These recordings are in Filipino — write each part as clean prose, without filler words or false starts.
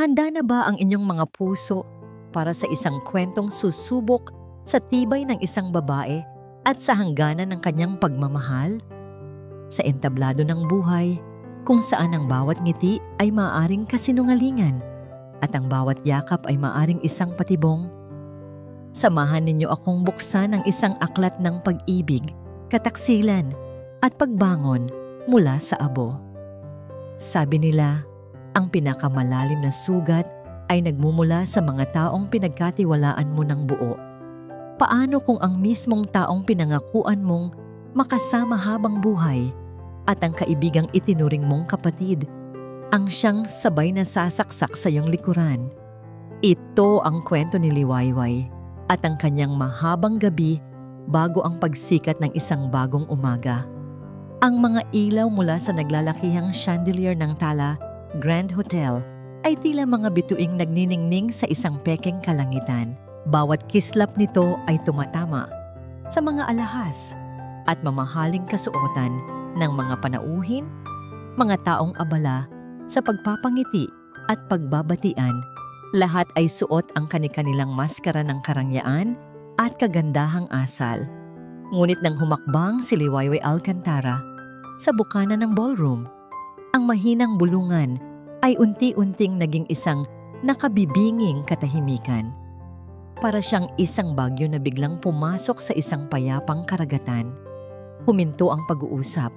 Handa na ba ang inyong mga puso para sa isang kwentong susubok sa tibay ng isang babae at sa hangganan ng kanyang pagmamahal? Sa entablado ng buhay, kung saan ang bawat ngiti ay maaaring kasinungalingan at ang bawat yakap ay maaaring isang patibong, samahan ninyo akong buksan ang isang aklat ng pag-ibig, kataksilan at pagbangon mula sa abo. Sabi nila, ang pinakamalalim na sugat ay nagmumula sa mga taong pinagkatiwalaan mo ng buo. Paano kung ang mismong taong pinangakuan mong makasama habang buhay at ang kaibigang itinuring mong kapatid, ang siyang sabay na sasaksak sa iyong likuran? Ito ang kwento ni Liwayway at ang kanyang mahabang gabi bago ang pagsikat ng isang bagong umaga. Ang mga ilaw mula sa naglalakihang chandelier ng Tala Grand Hotel ay tila mga bituing nagniningning sa isang pekeng kalangitan. Bawat kislap nito ay tumatama sa mga alahas at mamahaling kasuotan ng mga panauhin, mga taong abala sa pagpapangiti at pagbabatian. Lahat ay suot ang kani-kanilang maskara ng karangyaan at kagandahang asal. Ngunit nang humakbang si Liwayway Alcantara sa bukana ng ballroom, ang mahinang bulungan ay unti-unting naging isang nakabibinging katahimikan. Para siyang isang bagyo na biglang pumasok sa isang payapang karagatan. Huminto ang pag-uusap.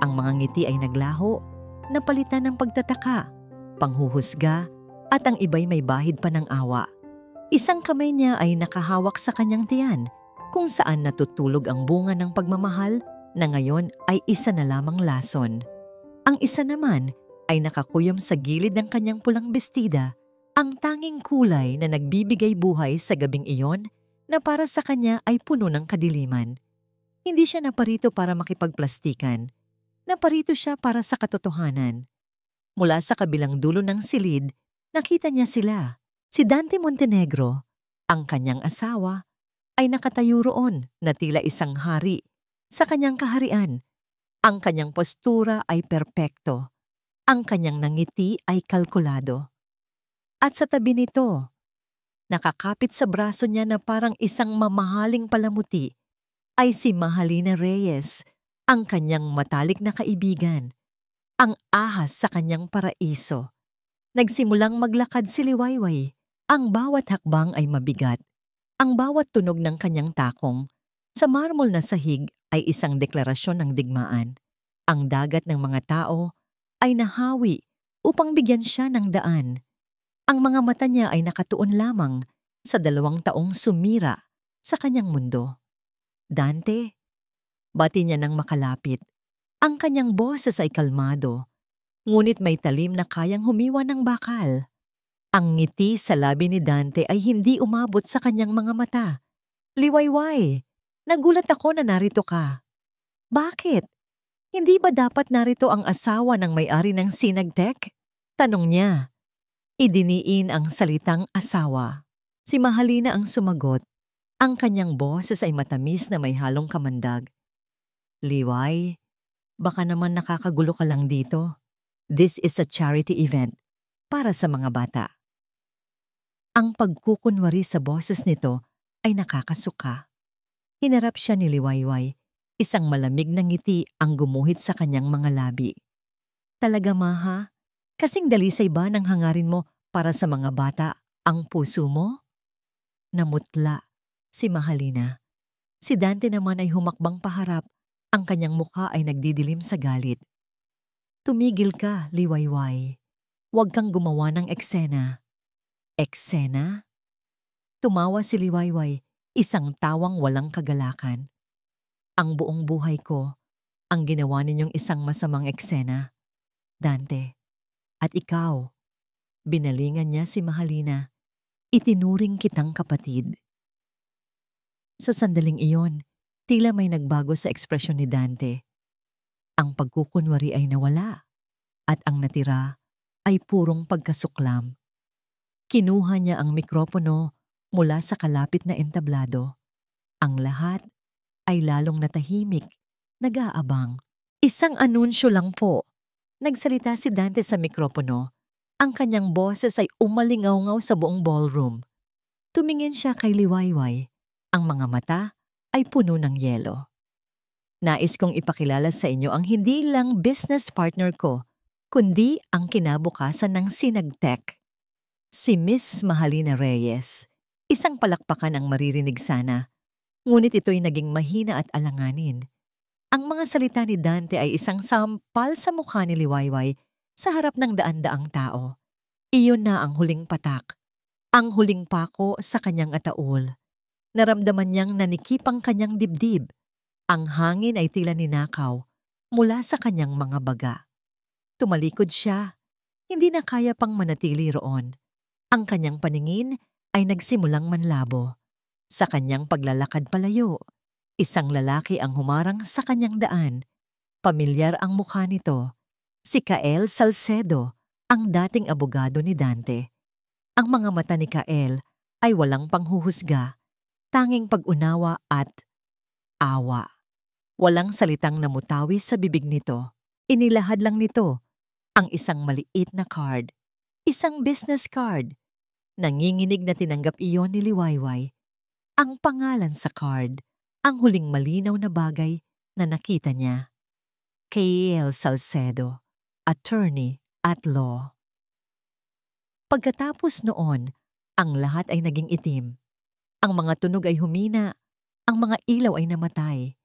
Ang mga ngiti ay naglaho, napalitan ng pagtataka, panghuhusga, at ang iba'y may bahid pa ng awa. Isang kamay niya ay nakahawak sa kanyang tiyan, kung saan natutulog ang bunga ng pagmamahal na ngayon ay isa na lamang lason. Ang isa naman ay nakakuyom sa gilid ng kanyang pulang bestida, ang tanging kulay na nagbibigay buhay sa gabing iyon na para sa kanya ay puno ng kadiliman. Hindi siya naparito para makipagplastikan. Naparito siya para sa katotohanan. Mula sa kabilang dulo ng silid, nakita niya sila. Si Dante Montenegro, ang kanyang asawa, ay nakatayo roon na tila isang hari sa kanyang kaharian. Ang kanyang postura ay perpekto. Ang kanyang nangiti ay kalkulado. At sa tabi nito, nakakapit sa braso niya na parang isang mamahaling palamuti, ay si Mahalina Reyes, ang kanyang matalik na kaibigan, ang ahas sa kanyang paraiso. Nagsimulang maglakad si Liwayway. Ang bawat hakbang ay mabigat. Ang bawat tunog ng kanyang takong sa marmol na sahig ay isang deklarasyon ng digmaan. Ang dagat ng mga tao ay nahawi upang bigyan siya ng daan. Ang mga mata niya ay nakatuon lamang sa 2 taong sumira sa kanyang mundo. Dante, bati niya nang makalapit. Ang kanyang boses ay kalmado, ngunit may talim na kayang humiwa ng bakal. Ang ngiti sa labi ni Dante ay hindi umabot sa kanyang mga mata. Liwayway, nagulat ako na narito ka. Bakit? Hindi ba dapat narito ang asawa ng may-ari ng Sinagtech? Tanong niya. Idiniin ang salitang asawa. Si Mahalina ang sumagot. Ang kanyang boses ay matamis na may halong kamandag. Liway, baka naman nakakagulo ka lang dito. This is a charity event para sa mga bata. Ang pagkukunwari sa boses nito ay nakakasuka. Hinarap siya ni Liwayway. Isang malamig na ngiti ang gumuhit sa kanyang mga labi. Talaga maha? Kasing dalisay ba nang hangarin mo para sa mga bata ang puso mo? Namutla si Mahalina. Si Dante naman ay humakbang paharap. Ang kanyang mukha ay nagdidilim sa galit. Tumigil ka, Liwayway. Huwag kang gumawa ng eksena. Eksena? Tumawa si Liwayway, isang tawang walang kagalakan. Ang buong buhay ko, ang ginawa ninyong isang masamang eksena, Dante. At ikaw, binalingan niya si Mahalina, itinuring kitang kapatid. Sa sandaling iyon, tila may nagbago sa ekspresyon ni Dante. Ang pagkukunwari ay nawala, at ang natira ay purong pagkasuklam. Kinuha niya ang mikropono mula sa kalapit na entablado. Ang lahat ay lalong natahimik, nag-aabang. Isang anunsyo lang po. Nagsalita si Dante sa mikropono. Ang kanyang boses ay umalingaw-ngaw sa buong ballroom. Tumingin siya kay Liwayway. Ang mga mata ay puno ng yelo. Nais kong ipakilala sa inyo ang hindi lang business partner ko, kundi ang kinabukasan ng Sinagtech. Si Miss Mahalina Reyes. Isang palakpakan ang maririnig sana, ngunit ito'y naging mahina at alanganin. Ang mga salita ni Dante ay isang sampal sa mukha ni Liwayway sa harap ng daan-daang tao. Iyon na ang huling patak, ang huling pako sa kanyang ataol. Naramdaman niyang nanikip ang kanyang dibdib. Ang hangin ay tila ninakaw mula sa kanyang mga baga. Tumalikod siya, hindi na kaya pang manatili roon. Ang kanyang paningin ay nagsimulang manlabo. Sa kanyang paglalakad palayo, isang lalaki ang humarang sa kanyang daan. Pamilyar ang mukha nito. Si Kael Salcedo, ang dating abogado ni Dante. Ang mga mata ni Kael ay walang panghuhusga, tanging pag-unawa at awa. Walang salitang namutawi sa bibig nito. Inilahad lang nito ang isang maliit na card. Isang business card. Nanginginig na tinanggap iyon ni Liwayway. Ang pangalan sa card, ang huling malinaw na bagay na nakita niya. Kael Salcedo, attorney at law. Pagkatapos noon, ang lahat ay naging itim. Ang mga tunog ay humina, ang mga ilaw ay namatay.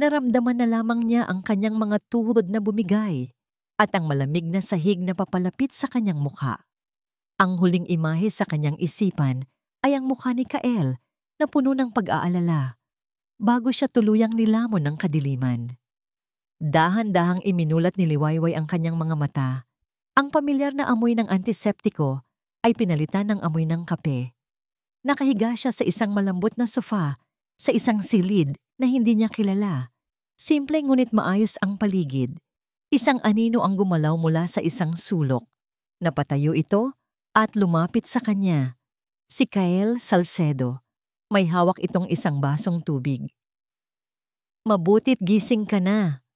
Naramdaman na lamang niya ang kanyang mga tuhod na bumigay at ang malamig na sahig na papalapit sa kanyang mukha. Ang huling imahe sa kanyang isipan ay ang mukha ni Kael na puno ng pag-aalala bago siya tuluyang nilamon ng kadiliman. Dahan-dahang iminulat ni Liwayway ang kanyang mga mata. Ang pamilyar na amoy ng antiseptiko ay pinalitan ng amoy ng kape. Nakahiga siya sa isang malambot na sofa sa isang silid na hindi niya kilala. Simple ngunit maayos ang paligid. Isang anino ang gumalaw mula sa isang sulok. Napatayo ito at lumapit sa kanya. Si Kael Salcedo. May hawak itong isang basong tubig. "Mabutit gising ka na,"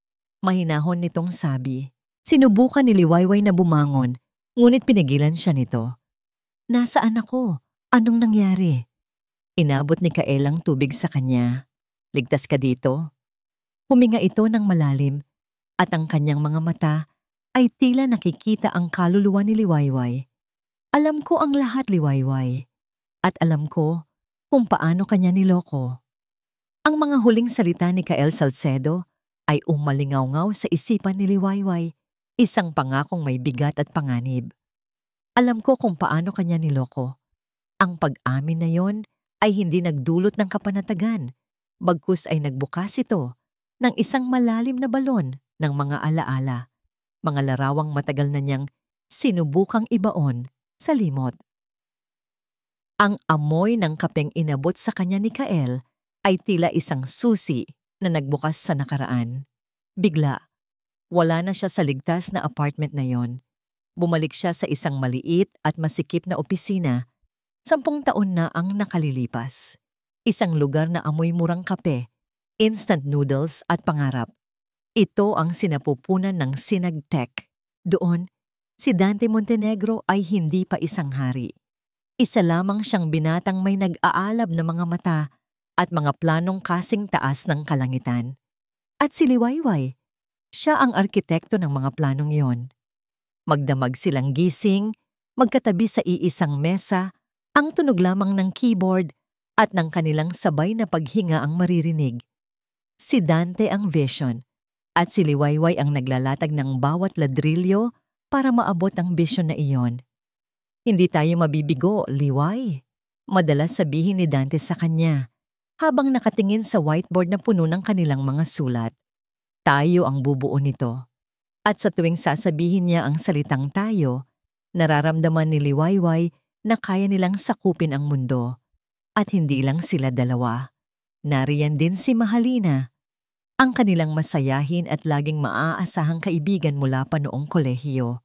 mahinahon nitong sabi. Sinubukan ni Liwayway na bumangon, ngunit pinigilan siya nito. "Nasaan ako? Anong nangyari?" Inabot ni Kael ang tubig sa kanya. "Ligtas ka dito." Huminga ito ng malalim at ang kanyang mga mata ay tila nakikita ang kaluluwa ni Liwayway. "Alam ko ang lahat, Liwayway. At alam ko kung paano kanya niloko." Ang mga huling salita ni Kael Salcedo ay umalingaw-ngaw sa isipan ni Liwayway, isang pangakong may bigat at panganib. Alam ko kung paano kanya niloko. Ang pag-amin na yon ay hindi nagdulot ng kapanatagan, bagkus ay nagbukas ito ng isang malalim na balon ng mga alaala, mga larawang matagal na niyang sinubukang ibaon sa limot. Ang amoy ng kapeng inabot sa kanya ni Kael ay tila isang susi na nagbukas sa nakaraan. Bigla, wala na siya sa ligtas na apartment na yon. Bumalik siya sa isang maliit at masikip na opisina. 10 taon na ang nakalilipas. Isang lugar na amoy murang kape, instant noodles at pangarap. Ito ang sinapupunan ng Sinagtech. Doon, si Dante Montenegro ay hindi pa isang hari. Isa lamang siyang binatang may nag-aalab na mga mata at mga planong kasing taas ng kalangitan. At si Liwayway, siya ang arkitekto ng mga planong yon. Magdamag silang gising, magkatabi sa iisang mesa, ang tunog lamang ng keyboard at ng kanilang sabay na paghinga ang maririnig. Si Dante ang vision at si Liwayway ang naglalatag ng bawat ladrilyo para maabot ang vision na iyon. "Hindi tayo mabibigo, Liway," madalas sabihin ni Dante sa kanya habang nakatingin sa whiteboard na puno ng kanilang mga sulat. "Tayo ang bubuo nito." At sa tuwing sasabihin niya ang salitang tayo, nararamdaman ni Liwayway na kaya nilang sakupin ang mundo. At hindi lang sila dalawa. Nariyan din si Mahalina, ang kanilang masayahin at laging maaasahang kaibigan mula pa noong kolehiyo.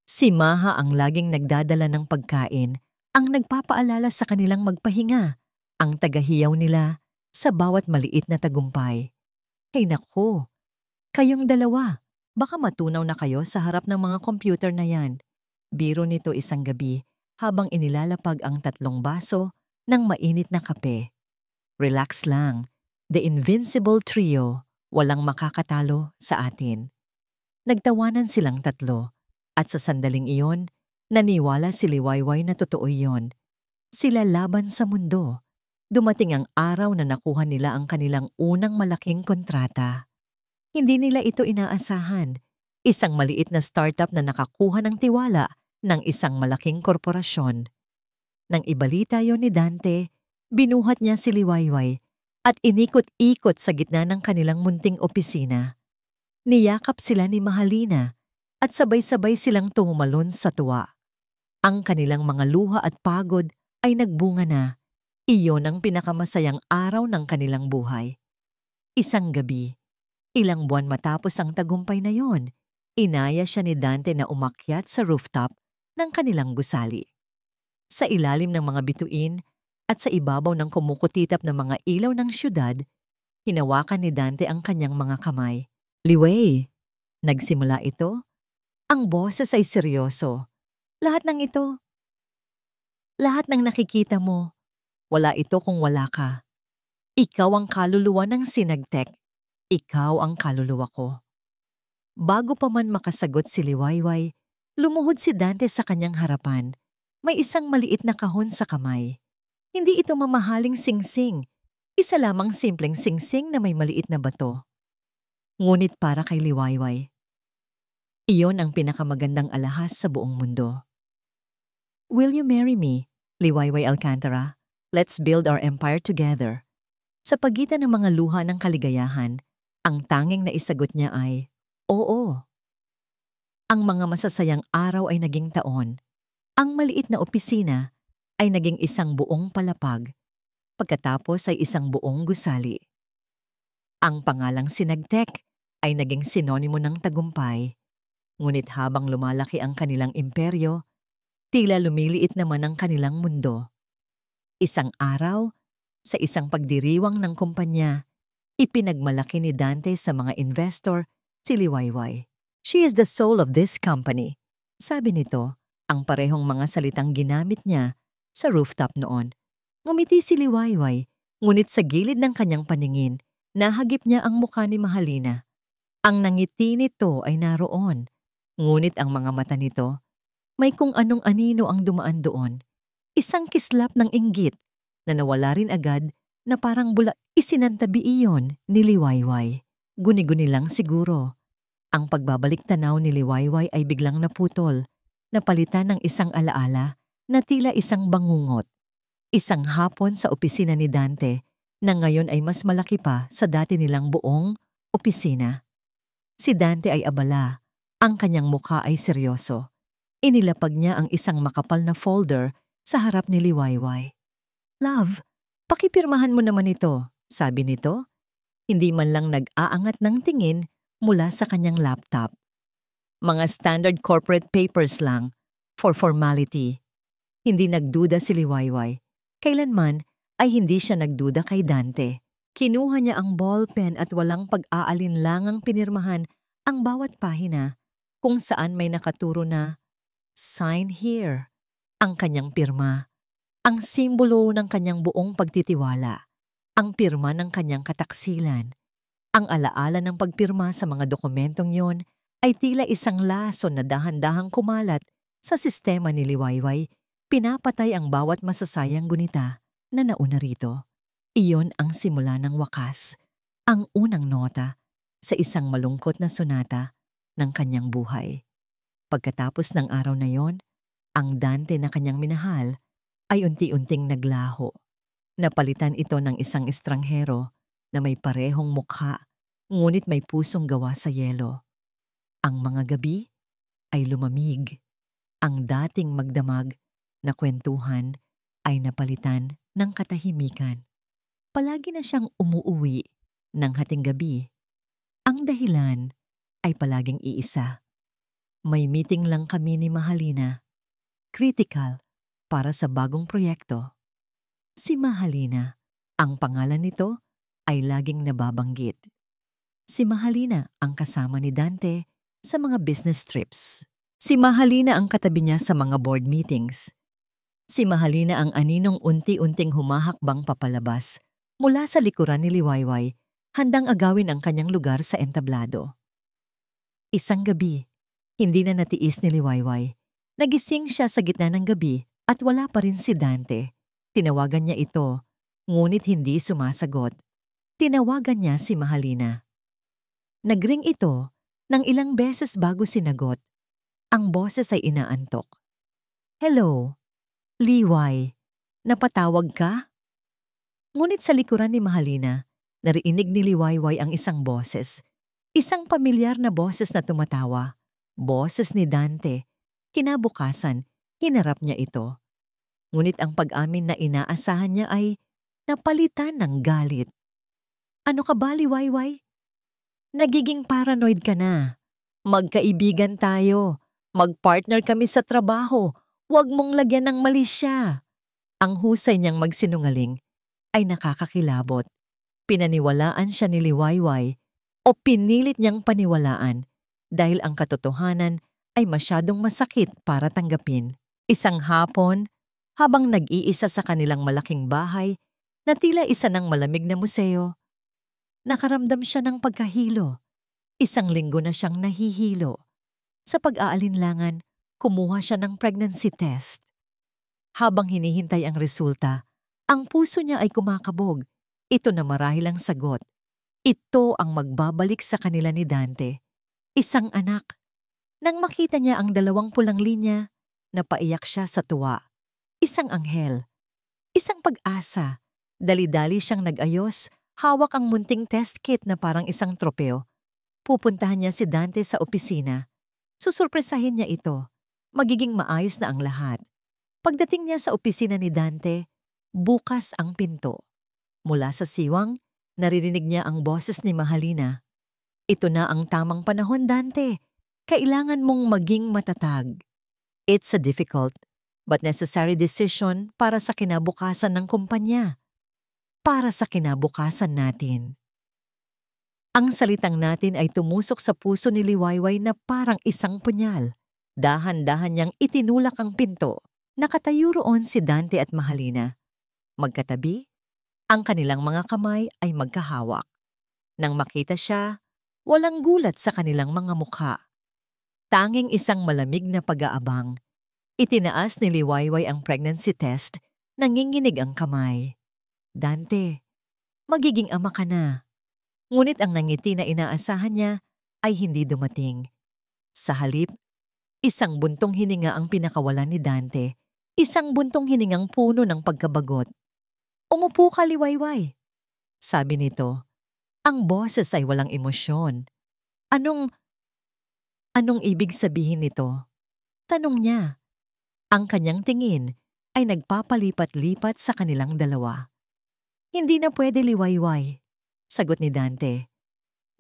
Si Maha ang laging nagdadala ng pagkain, ang nagpapaalala sa kanilang magpahinga, ang tagahiyaw nila sa bawat maliit na tagumpay. Hay naku, kayong dalawa, baka matunaw na kayo sa harap ng mga computer na yan. Biro nito isang gabi habang inilalapag ang 3 baso ng mainit na kape. Relax lang. The Invincible Trio, walang makakatalo sa atin. Nagtawanan silang 3 at sa sandaling iyon, naniwala si Liwayway na totoo iyon. Sila laban sa mundo. Dumating ang araw na nakuha nila ang kanilang unang malaking kontrata. Hindi nila ito inaasahan. Isang maliit na startup na nakakuha ng tiwala ng isang malaking korporasyon. Nang ibalita yon ni Dante, binuhat niya si Liwayway at inikot-ikot sa gitna ng kanilang munting opisina. Niyakap sila ni Mahalina at sabay-sabay silang tumalon sa tuwa. Ang kanilang mga luha at pagod ay nagbunga na. Iyon ang pinakamasayang araw ng kanilang buhay. Isang gabi, ilang buwan matapos ang tagumpay na yon, inaya siya ni Dante na umakyat sa rooftop ng kanilang gusali. Sa ilalim ng mga bituin at sa ibabaw ng kumukutitap na mga ilaw ng syudad, hinawakan ni Dante ang kanyang mga kamay. Liway, nagsimula ito. Ang boses ay seryoso. Lahat ng nakikita mo, wala ito kung wala ka. Ikaw ang kaluluwa ng Sinagtech. Ikaw ang kaluluwa ko. Bago pa man makasagot si Liwayway, lumuhod si Dante sa kanyang harapan. May isang maliit na kahon sa kamay. Hindi ito mamahaling singsing. Isa lamang simpleng singsing na may maliit na bato. Ngunit para kay Liwayway, iyon ang pinakamagandang alahas sa buong mundo. Will you marry me, Liwayway Alcantara? Let's build our empire together. Sa pagitan ng mga luha ng kaligayahan, ang tanging naisagot niya ay, oo. Ang mga masasayang araw ay naging taon. Ang maliit na opisina ay naging isang buong palapag. Pagkatapos ay isang buong gusali. Ang pangalang Sinagtech ay naging sinonimo ng tagumpay. Ngunit habang lumalaki ang kanilang imperyo, tila lumiliit naman ang kanilang mundo. Isang araw, sa isang pagdiriwang ng kumpanya, ipinagmalaki ni Dante sa mga investor si Liwayway. She is the soul of this company. Sabi nito, ang parehong mga salitang ginamit niya sa rooftop noon. Ngumiti si Liwayway, ngunit sa gilid ng kanyang paningin, nahagip niya ang mukha ni Mahalina. Ang nangiti nito ay naroon, ngunit ang mga mata nito, may kung anong anino ang dumaan doon. Isang kislap ng inggit na nawala rin agad na parang bula isinantabi iyon ni Liwayway. Guni-guni lang siguro. Ang pagbabalik tanaw ni Liwayway ay biglang naputol, napalitan ng isang alaala na tila isang bangungot. Isang hapon sa opisina ni Dante na ngayon ay mas malaki pa sa dati nilang buong opisina. Si Dante ay abala, ang kanyang mukha ay seryoso. Inilapag niya ang isang makapal na folder sa harap ni Liwayway. Love, pakipirmahan mo naman ito, sabi nito. Hindi man lang nag-aangat ng tingin mula sa kanyang laptop. Mga standard corporate papers lang, for formality. Hindi nagduda si Liwayway. Kailanman ay hindi siya nagduda kay Dante. Kinuha niya ang ballpen at walang pag-aalinlangang pinirmahan ang bawat pahina kung saan may nakaturo na sign here, ang kanyang pirma, ang simbolo ng kanyang buong pagtitiwala, ang pirma ng kanyang kataksilan. Ang alaala ng pagpirma sa mga dokumentong yon ay tila isang lason na dahan-dahang kumalat sa sistema ni Liwayway, pinapatay ang bawat masasayang gunita na nauna rito. Iyon ang simula ng wakas, ang unang nota sa isang malungkot na sonata ng kanyang buhay. Pagkatapos ng araw na yon, ang Dante na kanyang minahal ay unti-unting naglaho. Napalitan ito ng isang estranghero na may parehong mukha, ngunit may pusong gawa sa yelo. Ang mga gabi ay lumamig. Ang dating magdamag na kwentuhan ay napalitan ng katahimikan. Palagi na siyang umuuwi ng hating gabi. Ang dahilan ay palaging iisa. May meeting lang kami ni Mahalina. Critical para sa bagong proyekto. Si Mahalina, ang pangalan nito ay laging nababanggit. Si Mahalina ang kasama ni Dante sa mga business trips. Si Mahalina ang katabi niya sa mga board meetings. Si Mahalina ang aninong unti-unting humahakbang papalabas mula sa likuran ni Liwayway, handang agawin ang kanyang lugar sa entablado. Isang gabi, hindi na natiis ni Liwayway. Nagising siya sa gitna ng gabi at wala pa rin si Dante. Tinawagan niya ito, ngunit hindi sumasagot. Tinawagan niya si Mahalina. Nagring ito ng ilang beses bago sinagot. Ang boses ay inaantok. Hello, Liway, napatawag ka? Ngunit sa likuran ni Mahalina, narinig ni Liwayway ang isang boses. Isang pamilyar na boses na tumatawa. Boses ni Dante. Kinabukasan, hinarap niya ito. Ngunit ang pag-amin na inaasahan niya ay napalitan ng galit. Ano ka ba, Liwayway? Nagiging paranoid ka na. Magkaibigan tayo. Magpartner kami sa trabaho. Huwag mong lagyan ng mali siya. Ang husay niyang magsinungaling ay nakakakilabot. Pinaniwalaan siya ni Liwayway o pinilit niyang paniwalaan dahil ang katotohanan ay masyadong masakit para tanggapin. Isang hapon, habang nag-iisa sa kanilang malaking bahay na tila isa ng malamig na museo, nakaramdam siya ng pagkahilo. Isang linggo na siyang nahihilo. Sa pag-aalinlangan, kumuha siya ng pregnancy test. Habang hinihintay ang resulta, ang puso niya ay kumakabog. Ito na marahil ang sagot. Ito ang magbabalik sa kanila ni Dante. Isang anak. Nang makita niya ang 2 pulang linya, napaiyak siya sa tuwa. Isang anghel. Isang pag-asa. Dali-dali siyang nag-ayos, hawak ang munting test kit na parang isang tropeo. Pupuntahan niya si Dante sa opisina. Susurpresahin niya ito. Magiging maayos na ang lahat. Pagdating niya sa opisina ni Dante, bukas ang pinto. Mula sa siwang, naririnig niya ang boses ni Mahalina. Ito na ang tamang panahon, Dante. Kailangan mong maging matatag. It's a difficult but necessary decision para sa kinabukasan ng kumpanya. Para sa kinabukasan natin. Ang salitang natin ay tumusok sa puso ni Liwayway na parang isang punyal. Dahan-dahan niyang itinulak ang pinto. Nakatayo roon si Dante at Mahalina. Magkatabi, ang kanilang mga kamay ay magkahawak. Nang makita siya, walang gulat sa kanilang mga mukha. Tanging isang malamig na pag-aabang. Itinaas ni Liwayway ang pregnancy test, nanginginig ang kamay. Dante, magiging ama ka na. Ngunit ang nangiti na inaasahan niya ay hindi dumating. Sa halip, isang buntong hininga ang pinakawalan ni Dante. Isang buntong hiningang puno ng pagkabagot. Umupo ka, Liwayway. Sabi nito. Ang boses ay walang emosyon. Anong ibig sabihin nito? Tanong niya. Ang kanyang tingin ay nagpapalipat-lipat sa kanilang dalawa. Hindi na pwede, Liwayway. Sagot ni Dante.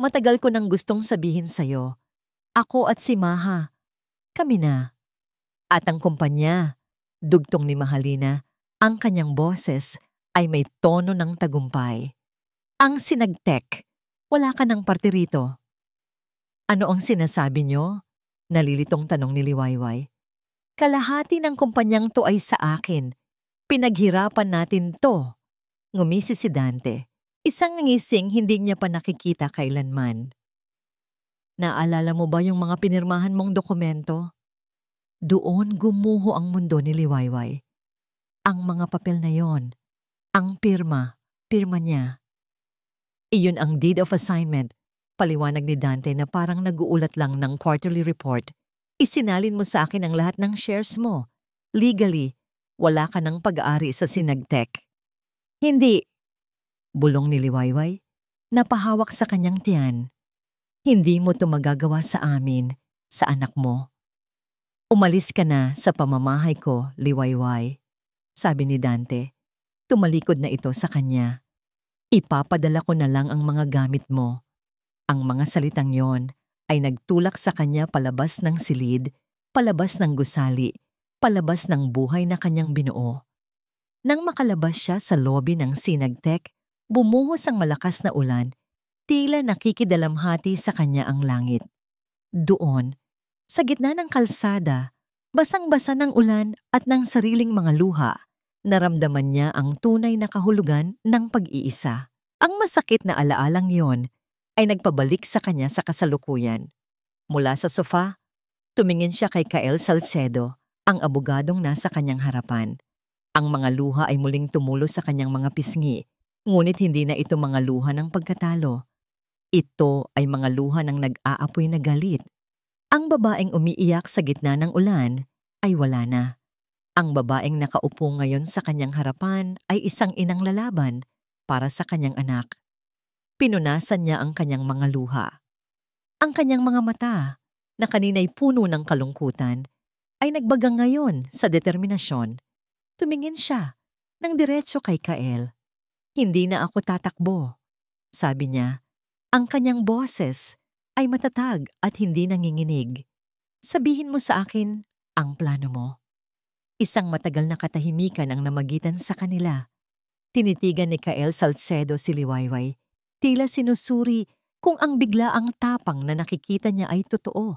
Matagal ko nang gustong sabihin sa'yo. Ako at si Maha. Kami na. At ang kumpanya, dugtong ni Mahalina, ang kanyang boses ay may tono ng tagumpay. Ang Sinagtech, wala ka ng parte rito. Ano ang sinasabi niyo? Nalilitong tanong ni Liwayway. Kalahati ng kumpanyang to ay sa akin. Pinaghirapan natin to. Ngumisi si Dante. Isang ngising hindi niya pa nakikita kailanman. Naalala mo ba yung mga pinirmahan mong dokumento? Doon gumuho ang mundo ni Liwayway. Ang mga papel na yon, ang pirma niya. Iyon ang deed of assignment, paliwanag ni Dante na parang nag-uulat lang ng quarterly report. Isinalin mo sa akin ang lahat ng shares mo. Legally, wala ka ng pag-aari sa Sinagtech. Hindi. Bulong ni Liwayway, napahawak sa kanyang tiyan. Hindi mo to magagawa sa amin, sa anak mo. Umalis ka na sa pamamahay ko, Liwayway, sabi ni Dante. Tumalikod na ito sa kanya. Ipapadala ko na lang ang mga gamit mo. Ang mga salitang yon ay nagtulak sa kanya palabas ng silid, palabas ng gusali, palabas ng buhay na kanyang binuo. Nang makalabas siya sa lobby ng Sinagtech, bumuhos ang malakas na ulan, tila nakikidalamhati sa kanya ang langit. Doon, Sa gitna ng kalsada, basang-basa ng ulan at ng sariling mga luha, naramdaman niya ang tunay na kahulugan ng pag-iisa. Ang masakit na alaalang yon ay nagpabalik sa kanya sa kasalukuyan. Mula sa sofa, tumingin siya kay Kael Salcedo, ang abogadong nasa kanyang harapan. Ang mga luha ay muling tumulo sa kanyang mga pisngi, ngunit hindi na ito mga luha ng pagkatalo. Ito ay mga luha ng nag-aapoy na galit. Ang babaeng umiiyak sa gitna ng ulan ay wala na. Ang babaeng nakaupo ngayon sa kanyang harapan ay isang inang lalaban para sa kanyang anak. Pinunasan niya ang kanyang mga luha. Ang kanyang mga mata, na kanina'y puno ng kalungkutan, ay nagbaga ngayon sa determinasyon. Tumingin siya ng diretso kay Kael. Hindi na ako tatakbo, sabi niya. Ang kanyang boses ay matatag at hindi nanginginig. Sabihin mo sa akin ang plano mo. Isang matagal na katahimikan ang namagitan sa kanila. Tinitigan ni Kael Salcedo si Liwayway. Tila sinusuri kung ang biglaang tapang na nakikita niya ay totoo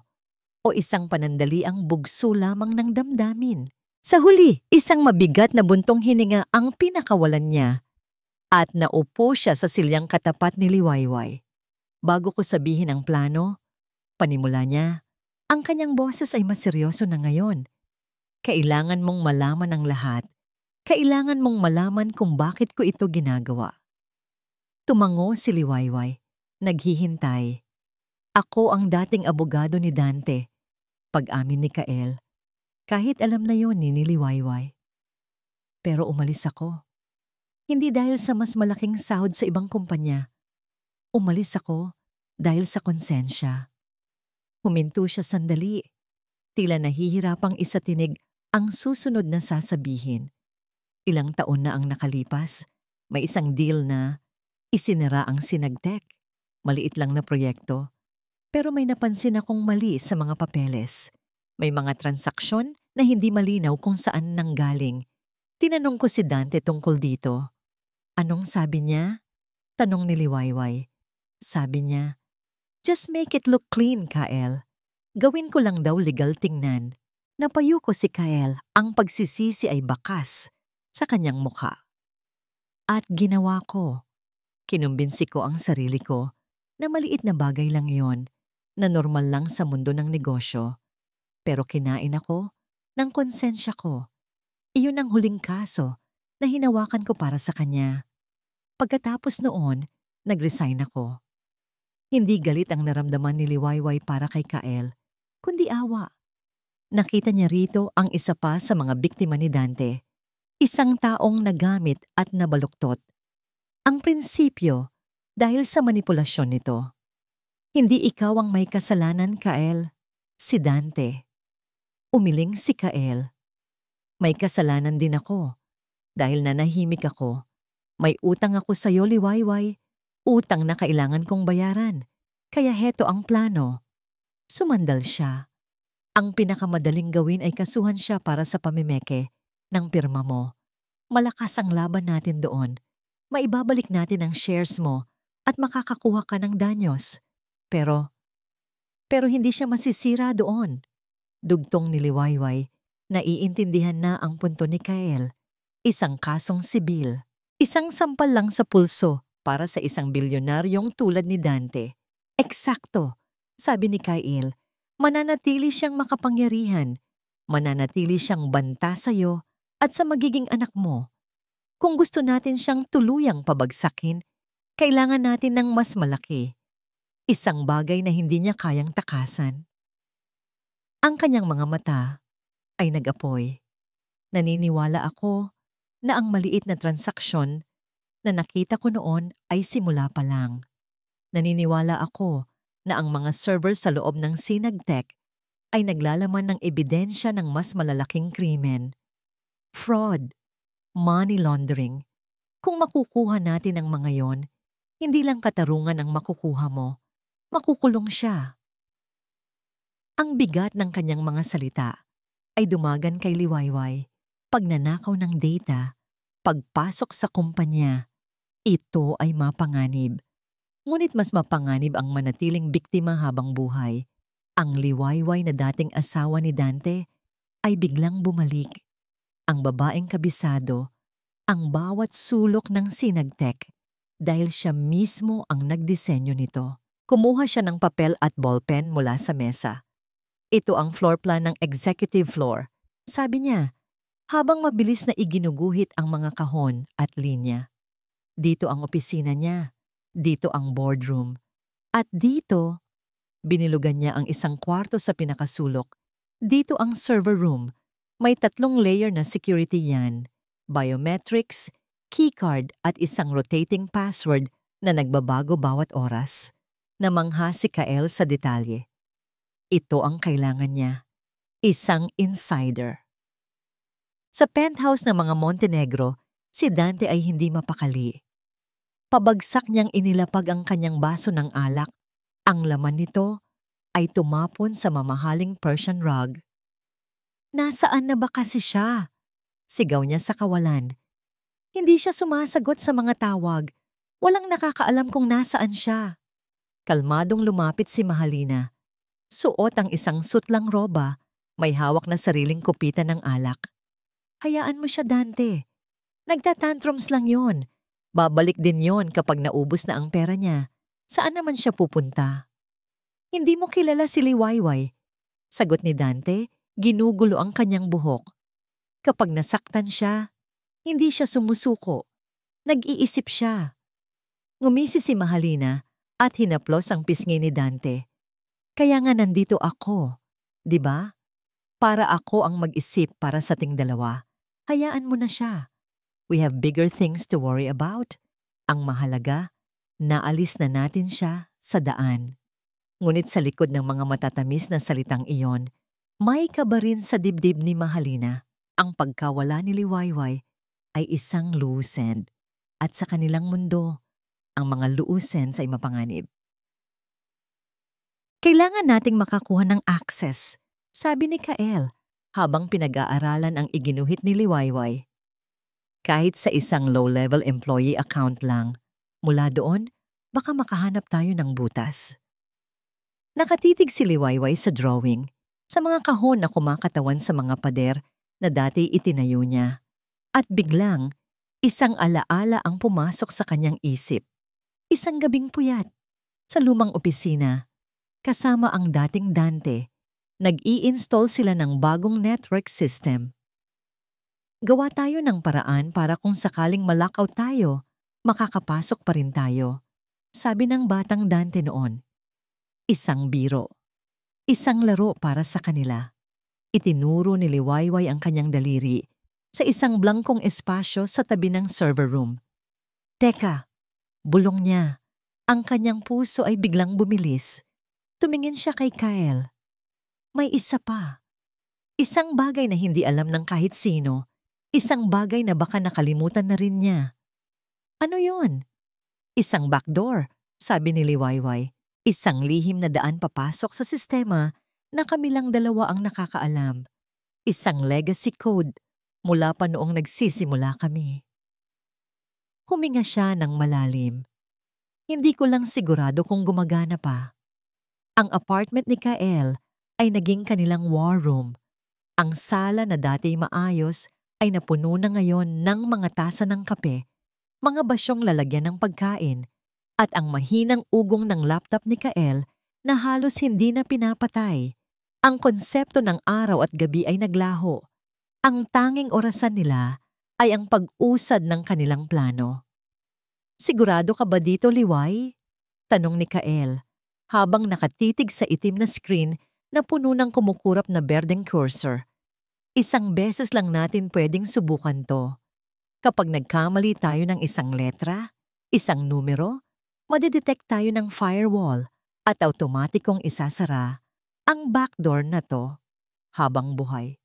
o isang panandaliang bugso lamang ng damdamin. Sa huli, isang mabigat na buntong hininga ang pinakawalan niya at naupo siya sa silyang katapat ni Liwayway. Bago ko sabihin ang plano, panimula niya, ang kanyang boses ay mas seryoso na ngayon. Kailangan mong malaman ang lahat. Kailangan mong malaman kung bakit ko ito ginagawa. Tumango si Liwayway, naghihintay. Ako ang dating abogado ni Dante, pag-amin ni Kael. Kahit alam na yon ni Liwayway. Pero umalis ako. Hindi dahil sa mas malaking sahod sa ibang kumpanya. Umalis ako dahil sa konsensya. Huminto siya sandali. Tila nahihirapang isatinig ang susunod na sasabihin. Ilang taon na ang nakalipas, may isang deal na isinara ang Sinagtec. Maliit lang na proyekto. Pero may napansin akong mali sa mga papeles. May mga transaksyon na hindi malinaw kung saan nanggaling. Tinanong ko si Dante tungkol dito. Anong sabi niya? Tanong ni Liwayway. Sabi niya, just make it look clean, Kael. Gawin ko lang daw legal tingnan. Napayo ko si Kael, ang pagsisisi ay bakas sa kanyang mukha. At ginawa ko. Kinumbinsi ko ang sarili ko na maliit na bagay lang yon, na normal lang sa mundo ng negosyo. Pero kinain ako ng konsensya ko. Iyon ang huling kaso na hinawakan ko para sa kanya. Pagkatapos noon, nag-resign ako. Hindi galit ang naramdaman ni Liwayway para kay Kael, kundi awa. Nakita niya rito ang isa pa sa mga biktima ni Dante. Isang taong nagamit at nabaluktot. Ang prinsipyo dahil sa manipulasyon nito. Hindi ikaw ang may kasalanan, Kael. Si Dante. Umiling si Kael. May kasalanan din ako. Dahil nanahimik ako. May utang ako sa iyo, Liwayway. Utang na kailangan kong bayaran. Kaya heto ang plano. Sumandal siya. Ang pinakamadaling gawin ay kasuhan siya para sa pamimeke ng pirma mo. Malakas ang laban natin doon. Maibabalik natin ang shares mo at makakakuha ka ng danyos. Pero hindi siya masisira doon. Dugtong ni Liwayway, naiintindihan na ang punto ni Kael. Isang kasong sibil. Isang sampal lang sa pulso para sa isang bilyonaryong tulad ni Dante. Eksakto, sabi ni Kael, mananatili siyang makapangyarihan. Mananatili siyang banta sa iyo at sa magiging anak mo. Kung gusto natin siyang tuluyang pabagsakin, kailangan natin ng mas malaki. Isang bagay na hindi niya kayang takasan. Ang kanyang mga mata ay nag-apoy. Naniniwala ako na ang maliit na transaksyon na nakita ko noon ay simula pa lang. Naniniwala ako na ang mga server sa loob ng Sinagtec ay naglalaman ng ebidensya ng mas malalaking krimen. Fraud, money laundering. Kung makukuha natin ang mga yon, hindi lang katarungan ang makukuha mo, makukulong siya. Ang bigat ng kanyang mga salita ay dumagan kay Liwayway. Pagnanakaw ng data, pagpasok sa kumpanya, ito ay mapanganib. Ngunit mas mapanganib ang manatiling biktima habang buhay. Ang liwayway na dating asawa ni Dante ay biglang bumalik. Ang babaeng kabisado, ang bawat sulok ng sinagtek dahil siya mismo ang nagdisenyo nito. Kumuha siya ng papel at ballpen mula sa mesa. Ito ang floor plan ng executive floor. Sabi niya, habang mabilis na iginuguhit ang mga kahon at linya. Dito ang opisina niya, dito ang boardroom, at dito, binilugan niya ang isang kwarto sa pinakasulok. Dito ang server room. May 3 layer na security yan, biometrics, keycard at isang rotating password na nagbabago bawat oras. Namangha si Kael sa detalye. Ito ang kailangan niya, isang insider. Sa penthouse ng mga Montenegro, si Dante ay hindi mapakali. Pabagsak niyang inilapag ang kanyang baso ng alak. Ang laman nito ay tumapon sa mamahaling Persian rug. Nasaan na ba kasi siya? Sigaw niya sa kawalan. Hindi siya sumasagot sa mga tawag. Walang nakakaalam kung nasaan siya. Kalmadong lumapit si Mahalina. Suot ang isang sutlang roba, may hawak na sariling kupitan ng alak. Hayaan mo siya, Dante. Nagtatantrums lang yon. Babalik din yon kapag naubos na ang pera niya. Saan naman siya pupunta? Hindi mo kilala si Liwayway. Sagot ni Dante, ginugulo ang kanyang buhok. Kapag nasaktan siya, hindi siya sumusuko. Nag-iisip siya. Ngumisi si Mahalina at hinaplos ang pisngi ni Dante. Kaya nga nandito ako, di ba? Para ako ang mag-isip para sa ating dalawa. Hayaan mo na siya. We have bigger things to worry about. Ang mahalaga, naalis na natin siya sa daan. Ngunit sa likod ng mga matatamis na salitang iyon, may kaba rin sa dibdib ni Mahalina. Ang pagkawala ni Liwayway ay isang loose-end. At sa kanilang mundo, ang mga loose-ends ay mapanganib. Kailangan nating makakuha ng access, sabi ni Kael, habang pinag-aaralan ang iginuhit ni Liwayway. Kahit sa isang low-level employee account lang, mula doon, baka makahanap tayo ng butas. Nakatitig si Liwayway sa drawing, sa mga kahon na kumakatawan sa mga pader na dati itinayo niya. At biglang, isang alaala ang pumasok sa kanyang isip. Isang gabing puyat, sa lumang opisina, kasama ang dating Dante, nag-i-install sila ng bagong network system. Gawa tayo ng paraan para kung sakaling malockout tayo, makakapasok pa rin tayo, sabi ng batang Dante noon. Isang biro. Isang laro para sa kanila. Itinuro ni Liwayway ang kanyang daliri sa isang blangkong espasyo sa tabi ng server room. Teka, bulong niya. Ang kanyang puso ay biglang bumilis. Tumingin siya kay Kael. May isa pa. Isang bagay na hindi alam ng kahit sino. Isang bagay na baka nakalimutan na rin niya. Ano yon? Isang backdoor, sabi ni Liwayway. Isang lihim na daan papasok sa sistema na kamilang dalawa ang nakakaalam. Isang legacy code mula pa noong nagsisimula kami. Huminga siya ng malalim. Hindi ko lang sigurado kung gumagana pa. Ang apartment ni Kael ay naging kanilang war room. Ang sala na dati maayos ay napuno na ngayon ng mga tasa ng kape, mga basyong lalagyan ng pagkain, at ang mahinang ugong ng laptop ni Kael na halos hindi na pinapatay. Ang konsepto ng araw at gabi ay naglaho. Ang tanging orasan nila ay ang pag-usad ng kanilang plano. Sigurado ka ba dito, Liway? Tanong ni Kael, habang nakatitig sa itim na screen na puno ng kumukurap na berdeng cursor. Isang beses lang natin pwedeng subukan to. Kapag nagkamali tayo ng isang letra, isang numero, madidetect tayo ng firewall at automatikong isasara ang backdoor na to habang buhay.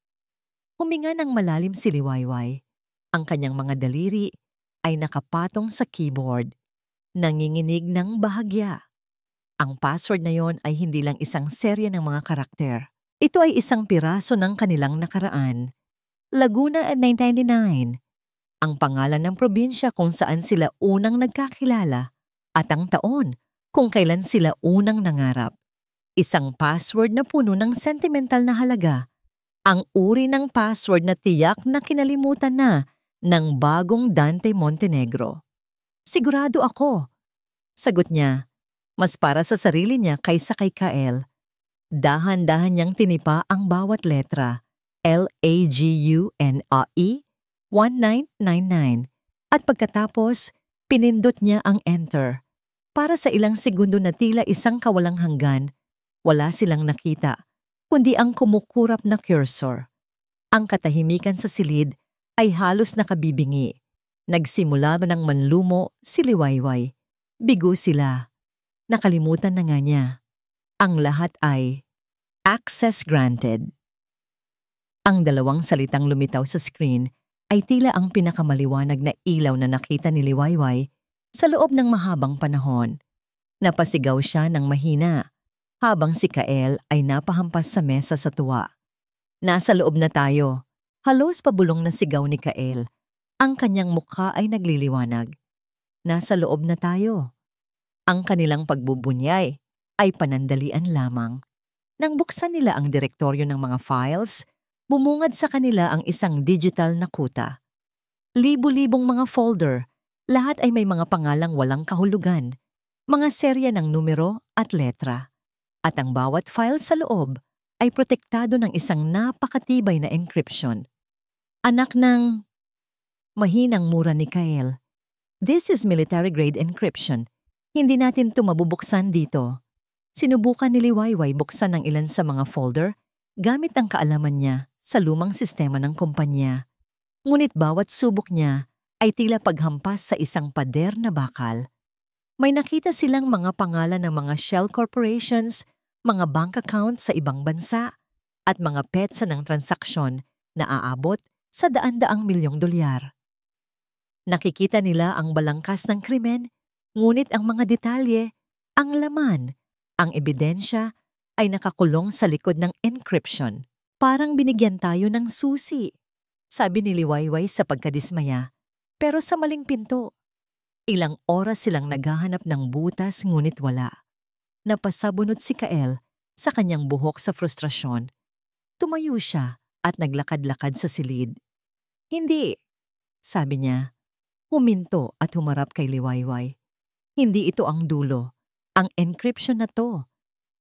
Huminga ng malalim si Liwayway. Ang kanyang mga daliri ay nakapatong sa keyboard, nanginginig ng bahagya. Ang password na yon ay hindi lang isang serye ng mga karakter. Ito ay isang piraso ng kanilang nakaraan. Laguna at 1999. Ang pangalan ng probinsya kung saan sila unang nagkakilala at ang taon kung kailan sila unang nangarap. Isang password na puno ng sentimental na halaga. Ang uri ng password na tiyak na kinalimutan na ng bagong Dante Montenegro. Sigurado ako. Sagot niya, mas para sa sarili niya kaysa kay Kael. Dahan-dahan niyang tinipa ang bawat letra, LAGUNAE 1999. At pagkatapos, pinindot niya ang enter. Para sa ilang segundo na tila isang kawalang hanggan, wala silang nakita, kundi ang kumukurap na cursor. Ang katahimikan sa silid ay halos nakabibingi. Nagsimula ng manlumo si Liwayway. Bigo sila. Nakalimutan na nga niya. Ang lahat ay access granted. Ang dalawang salitang lumitaw sa screen ay tila ang pinakamaliwanag na ilaw na nakita ni Liwayway sa loob ng mahabang panahon. Napasigaw siya ng mahina habang si Kael ay napahampas sa mesa sa tuwa. Nasa loob na tayo. Halos pabulong na sigaw ni Kael. Ang kanyang mukha ay nagliliwanag. Nasa loob na tayo. Ang kanilang pagbubunyay ay panandalian lamang. Nang buksan nila ang direktoryo ng mga files, bumungad sa kanila ang isang digital na kuta. Libu-libong mga folder, lahat ay may mga pangalang walang kahulugan, mga serya ng numero at letra. At ang bawat file sa loob ay protektado ng isang napakatibay na encryption. Anak ng mahinang mura ni Kael. This is military-grade encryption. Hindi natin ito mabubuksan dito. Sinubukan ni Liwayway buksan ang ilan sa mga folder gamit ang kaalaman niya sa lumang sistema ng kumpanya. Ngunit bawat subok niya ay tila paghampas sa isang pader na bakal. May nakita silang mga pangalan ng mga shell corporations, mga bank accounts sa ibang bansa, at mga petsa ng transaksyon na aabot sa daan-daang milyong dolyar. Nakikita nila ang balangkas ng krimen, ngunit ang mga detalye, ang laman, ang ebidensya ay nakakulong sa likod ng encryption. Parang binigyan tayo ng susi, sabi ni Liwayway sa pagkadismaya, pero sa maling pinto. Ilang oras silang naghahanap ng butas ngunit wala. Napasabunot si Kael sa kanyang buhok sa frustrasyon. Tumayo siya at naglakad-lakad sa silid. Hindi, sabi niya. Huminto at humarap kay Liwayway. Hindi ito ang dulo. Ang encryption na to.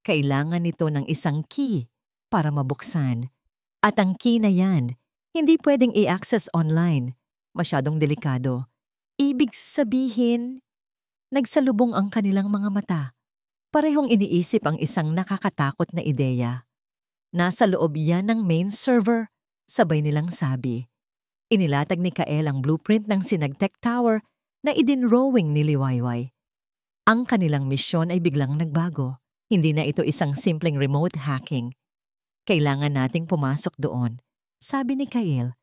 Kailangan nito ng isang key para mabuksan. At ang key na yan, hindi pwedeng i-access online. Masyadong delikado. Ibig sabihin, nagsalubong ang kanilang mga mata. Parehong iniisip ang isang nakakatakot na ideya. Nasa loob yan ng main server, sabay nilang sabi. Inilatag ni Kael ang blueprint ng Sinagtec Tower na idinrowing ni Liwayway. Ang kanilang misyon ay biglang nagbago. Hindi na ito isang simpleng remote hacking. Kailangan nating pumasok doon, sabi ni Kael.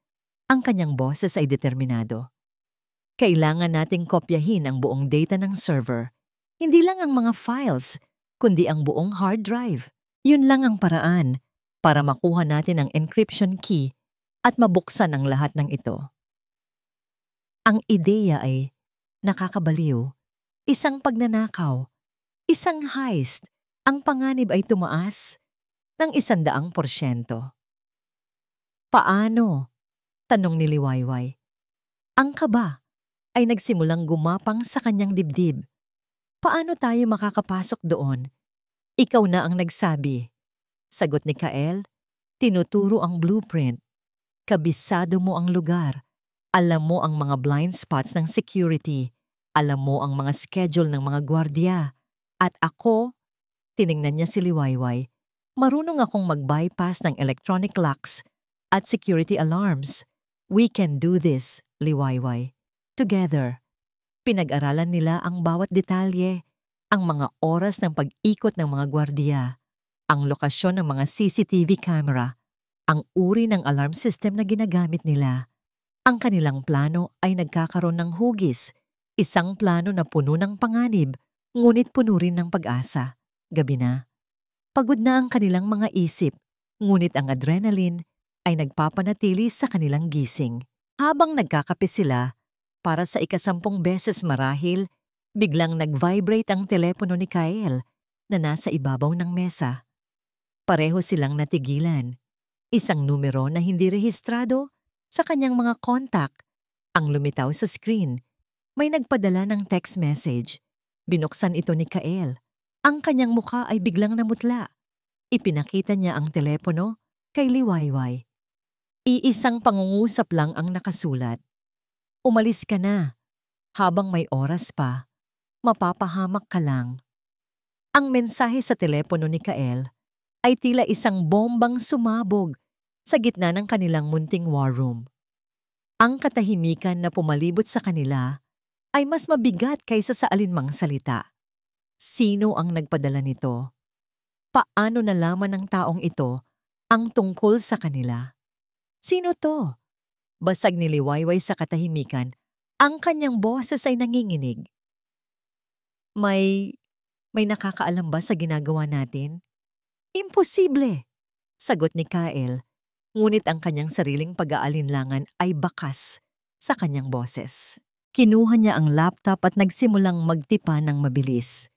Ang kanyang boses ay determinado. Kailangan nating kopyahin ang buong data ng server. Hindi lang ang mga files, kundi ang buong hard drive. Yun lang ang paraan para makuha natin ang encryption key at mabuksan ang lahat ng ito. Ang ideya ay nakakabaliw. Isang pagnanakaw, isang heist, ang panganib ay tumaas ng 100%. Paano? Tanong ni Liwayway. Ang kaba ay nagsimulang gumapang sa kanyang dibdib. Paano tayo makakapasok doon? Ikaw na ang nagsabi. Sagot ni Kael, tinuturo ang blueprint. Kabisado mo ang lugar. Alam mo ang mga blind spots ng security. Alam mo ang mga schedule ng mga gwardiya. At ako, tiningnan niya si Liwayway, marunong akong mag-bypass ng electronic locks at security alarms. We can do this, Liwayway. Together. Pinag-aralan nila ang bawat detalye, ang mga oras ng pag-ikot ng mga gwardiya, ang lokasyon ng mga CCTV camera, ang uri ng alarm system na ginagamit nila. Ang kanilang plano ay nagkakaroon ng hugis, isang plano na puno ng panganib, ngunit puno rin ng pag-asa. Gabi na. Pagod na ang kanilang mga isip, ngunit ang adrenaline ay nagpapanatili sa kanilang gising. Habang nagkakape sila, para sa 10 beses marahil, biglang nag-vibrate ang telepono ni Kael na nasa ibabaw ng mesa. Pareho silang natigilan. Isang numero na hindi rehistrado sa kanyang mga contact ang lumitaw sa screen. May nagpadala ng text message. Binuksan ito ni Kael. Ang kanyang mukha ay biglang namutla. Ipinakita niya ang telepono kay Liwayway. Iisang pangungusap lang ang nakasulat. Umalis ka na. Habang may oras pa, mapapahamak ka lang. Ang mensahe sa telepono ni Kael ay tila isang bombang sumabog sa gitna ng kanilang munting war room. Ang katahimikan na pumalibot sa kanila ay mas mabigat kaysa sa alinmang salita. Sino ang nagpadala nito? Paano nalaman ng taong ito ang tungkol sa kanila? Sino to? Basag ni Liwayway sa katahimikan, ang kanyang boses ay nanginginig. May nakakaalam ba sa ginagawa natin? Imposible, sagot ni Kael, ngunit ang kanyang sariling pag-aalinlangan ay bakas sa kanyang boses. Kinuha niya ang laptop at nagsimulang magtipa ng mabilis.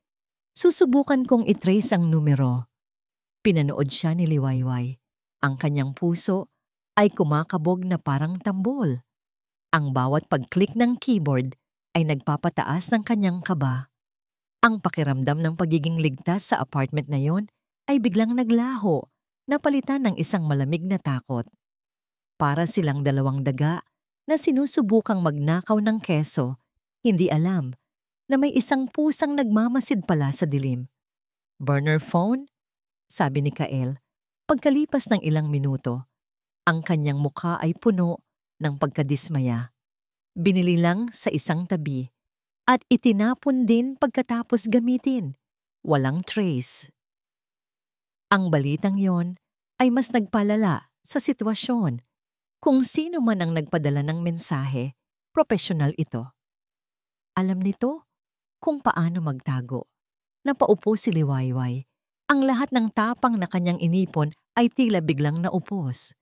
Susubukan kong itrace ang numero. Pinanood siya ni Liwayway. Ang kanyang puso ay kumakabog na parang tambol. Ang bawat pag-click ng keyboard ay nagpapataas ng kanyang kaba. Ang pakiramdam ng pagiging ligtas sa apartment na yon ay biglang naglaho, napalitan ng isang malamig na takot. Para silang dalawang daga na sinusubukang magnakaw ng keso, hindi alam na may isang pusang nagmamasid pala sa dilim. Burner phone? Sabi ni Kael. Pagkalipas ng ilang minuto, ang kanyang mukha ay puno ng pagkadismaya. Binili lang sa isang tabi at itinapon din pagkatapos gamitin. Walang trace. Ang balitang yon ay mas nagpalala sa sitwasyon. Kung sino man ang nagpadala ng mensahe, profesional ito. Alam nito kung paano magtago. Napaupo si Liwayway. Ang lahat ng tapang na kanyang inipon ay tila biglang naupos.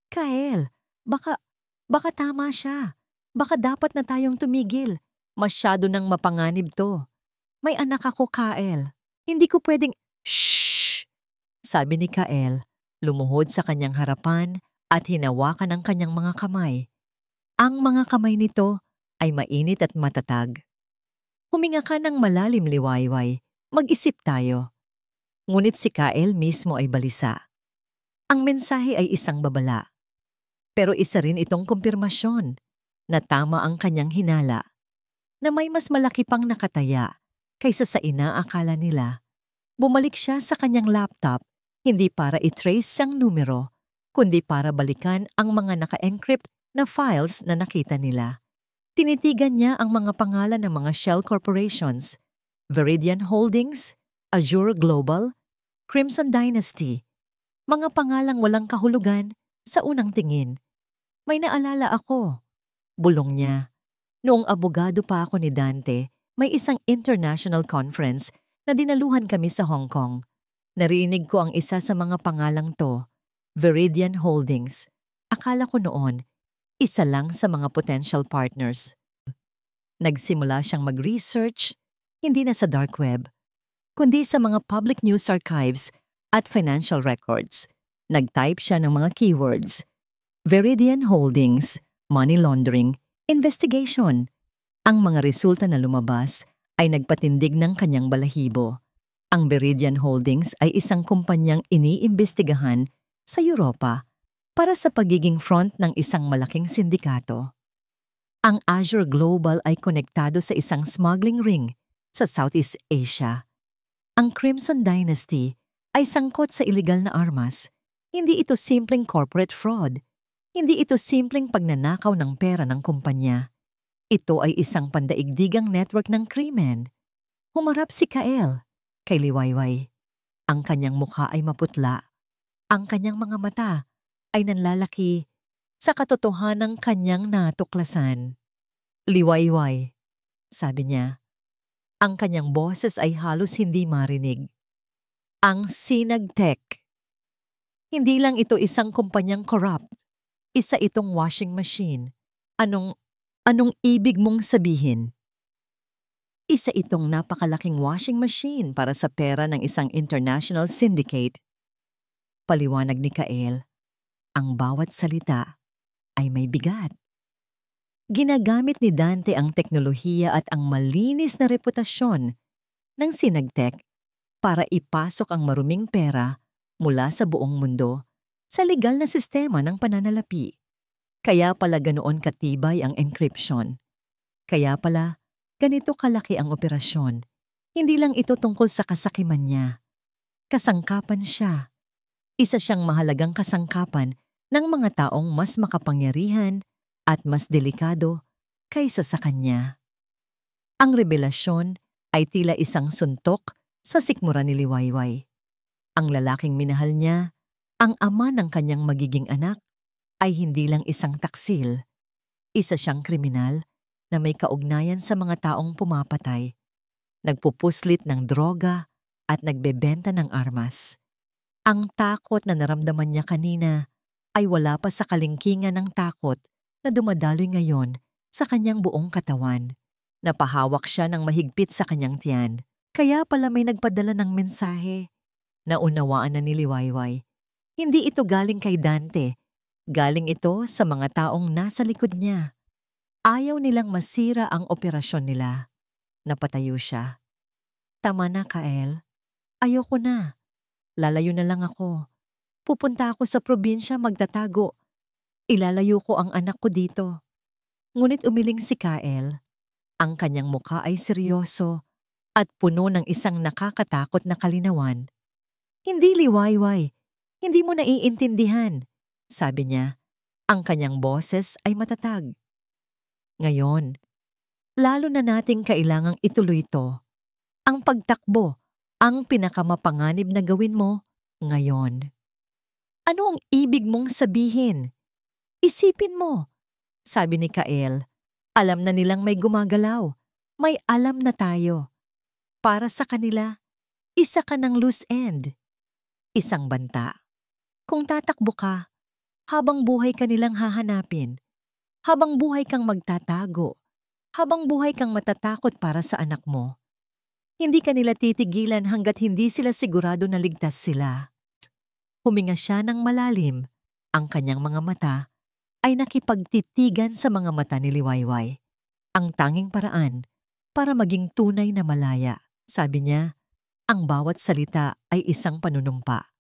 Kael, baka tama siya. Baka dapat na tayong tumigil. Masyado nang mapanganib to. May anak ako, Kael. Hindi ko pwedeng... Shhh! Sabi ni Kael, lumuhod sa kanyang harapan at hinawakan ang kanyang mga kamay. Ang mga kamay nito ay mainit at matatag. Huminga ka ng malalim, Liwayway. Mag-isip tayo. Ngunit si Kael mismo ay balisa. Ang mensahe ay isang babala. Pero isa rin itong kumpirmasyon na tama ang kanyang hinala, na may mas malaki pang nakataya kaysa sa inaakala nila. Bumalik siya sa kanyang laptop, hindi para i-trace ang numero, kundi para balikan ang mga naka-encrypt na files na nakita nila. Tinitigan niya ang mga pangalan ng mga shell corporations, Veridian Holdings, Azure Global, Crimson Dynasty, mga pangalang walang kahulugan sa unang tingin. May naalala ako, bulong niya. Noong abogado pa ako ni Dante, may isang international conference na dinaluhan kami sa Hong Kong. Narinig ko ang isa sa mga pangalang to, Veridian Holdings. Akala ko noon, isa lang sa mga potential partners. Nagsimula siyang mag-research, hindi na sa dark web, kundi sa mga public news archives at financial records. Nag-type siya ng mga keywords, Veridian Holdings, money laundering, investigation. Ang mga resulta na lumabas ay nagpatindig ng kanyang balahibo. Ang Veridian Holdings ay isang kumpanyang iniimbestigahan sa Europa para sa pagiging front ng isang malaking sindikato. Ang Azure Global ay konektado sa isang smuggling ring sa Southeast Asia. Ang Crimson Dynasty ay sangkot sa iligal na armas. Hindi ito simpleng corporate fraud. Hindi ito simpleng pagnanakaw ng pera ng kumpanya. Ito ay isang pandaigdigang network ng krimen. Humarap si Kael kay Liwayway. Ang kanyang mukha ay maputla. Ang kanyang mga mata ay nanlalaki sa katotohanang kanyang natuklasan. Liwayway, sabi niya. Ang kanyang boses ay halos hindi marinig. Ang Sinagtech. Hindi lang ito isang kumpanyang corrupt. Isa itong washing machine. Anong ibig mong sabihin? Isa itong napakalaking washing machine para sa pera ng isang international syndicate. Paliwanag ni Kael, ang bawat salita ay may bigat. Ginagamit ni Dante ang teknolohiya at ang malinis na reputasyon ng Synagtech para ipasok ang maruming pera mula sa buong mundo sa legal na sistema ng pananalapi. Kaya pala ganoon katibay ang encryption. Kaya pala ganito kalaki ang operasyon. Hindi lang ito tungkol sa kasakiman niya. Kasangkapan siya. Isa siyang mahalagang kasangkapan ng mga taong mas makapangyarihan at mas delikado kaysa sa kanya. Ang revelasyon ay tila isang suntok sa sikmura ni Liwayway. Ang lalaking minahal niya, ang ama ng kanyang magiging anak, ay hindi lang isang taksil. Isa siyang kriminal na may kaugnayan sa mga taong pumapatay, nagpupuslit ng droga at nagbebenta ng armas. Ang takot na naramdaman niya kanina ay wala pa sa kalingkingan ng takot na dumadaloy ngayon sa kanyang buong katawan. Napahawak siya ng mahigpit sa kanyang tiyan. Kaya pala may nagpadala ng mensahe. Naunawaan na ni Liwayway. Hindi ito galing kay Dante. Galing ito sa mga taong nasa likod niya. Ayaw nilang masira ang operasyon nila. Napatayo siya. Tama na, Kael. Ayoko na. Lalayo na lang ako. Pupunta ako sa probinsya magtatago. Ilalayo ko ang anak ko dito. Ngunit umiling si Kael. Ang kanyang mukha ay seryoso at puno ng isang nakakatakot na kalinawan. Hindi, Liwayway. Hindi mo naiintindihan. Sabi niya, ang kanyang boses ay matatag. Ngayon, lalo na nating kailangang ituloy ito. Ang pagtakbo, ang pinakamapanganib na gawin mo ngayon. Ano ang ibig mong sabihin? Isipin mo, sabi ni Kael. Alam na nilang may gumagalaw. May alam na tayo. Para sa kanila, isa ka ng loose end. Isang banta. Kung tatakbo ka, habang buhay ka nilang hahanapin. Habang buhay kang magtatago. Habang buhay kang matatakot para sa anak mo. Hindi ka nila titigilan hanggat hindi sila sigurado na ligtas sila. Huminga siya ng malalim. Ang kanyang mga mata ay nakipagtitigan sa mga mata ni Liwayway. Ang tanging paraan para maging tunay na malaya, sabi niya, ang bawat salita ay isang panunumpa.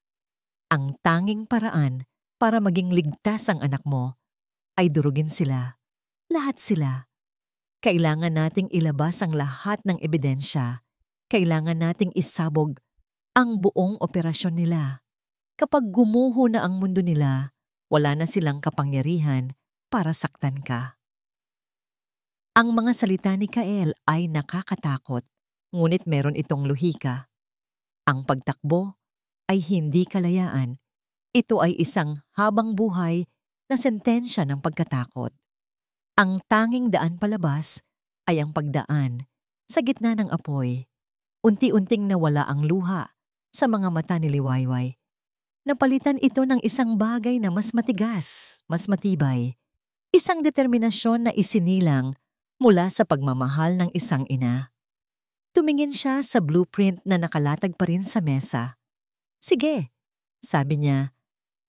Ang tanging paraan para maging ligtas ang anak mo ay durugin sila. Lahat sila. Kailangan nating ilabas ang lahat ng ebidensya. Kailangan nating isabog ang buong operasyon nila. Kapag gumuho na ang mundo nila, wala na silang kapangyarihan para saktan ka. Ang mga salita ni Kael ay nakakatakot, ngunit meron itong lohika. Ang pagtakbo ay hindi kalayaan. Ito ay isang habang buhay na sentensya ng pagkatakot. Ang tanging daan palabas ay ang pagdaan sa gitna ng apoy. Unti-unting nawala ang luha sa mga mata ni Liwayway. Napalitan ito ng isang bagay na mas matigas, mas matibay. Isang determinasyon na isinilang mula sa pagmamahal ng isang ina. Tumingin siya sa blueprint na nakalatag pa rin sa mesa. Sige, sabi niya,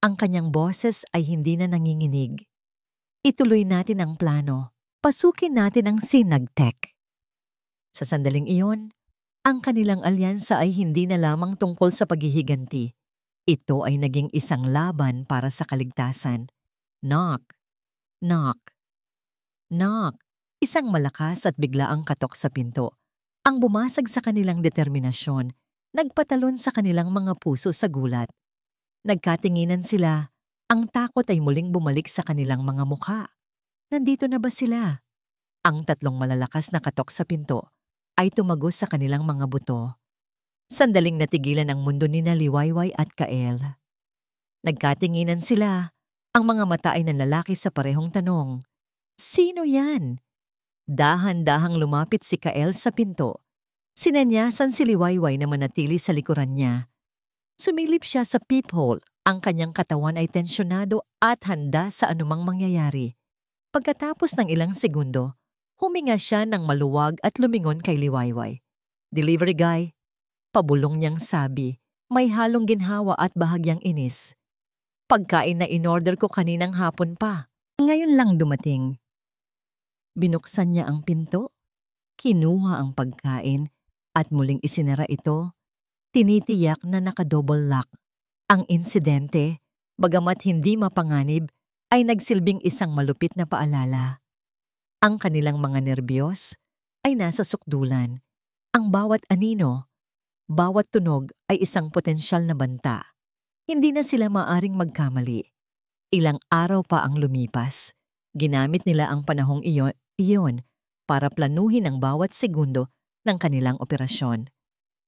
ang kanyang boses ay hindi na nanginginig. Ituloy natin ang plano. Pasukin natin ang Synagtech. Sa sandaling iyon, ang kanilang alyansa ay hindi na lamang tungkol sa paghihiganti. Ito ay naging isang laban para sa kaligtasan. Knock, knock, knock. Isang malakas at biglaang katok sa pinto. Ang bumasag sa kanilang determinasyon, nagpatalon sa kanilang mga puso sa gulat. Nagkatinginan sila, ang takot ay muling bumalik sa kanilang mga mukha. Nandito na ba sila? Ang tatlong malalakas na katok sa pinto ay tumagos sa kanilang mga buto. Sandaling natigilan ang mundo ni Liwayway at Kael. Nagkatinginan sila, ang mga mata ay nanlalaki sa parehong tanong. Sino yan? Dahan-dahang lumapit si Kael sa pinto. Sinanyasan si Liwayway na manatili sa likuran niya. Sumilip siya sa peephole, ang kanyang katawan ay tensyonado at handa sa anumang mangyayari. Pagkatapos ng ilang segundo, huminga siya ng maluwag at lumingon kay Liwayway. Delivery guy, pabulong niyang sabi, May halong ginhawa at bahagyang inis. Pagkain na inorder ko kaninang hapon pa. Ngayon lang dumating. Binuksan niya ang pinto, kinuha ang pagkain at muling isinara ito. Tinitiyak na naka-double lock. Ang insidente, bagamat hindi mapanganib, ay nagsilbing isang malupit na paalala. Ang kanilang mga nerbiyos ay nasa sukdulan. Ang bawat anino, bawat tunog ay isang potensyal na banta. Hindi na sila maaring magkamali. Ilang araw pa ang lumipas. Ginamit nila ang panahong iyon para planuhin ang bawat segundo ng kanilang operasyon.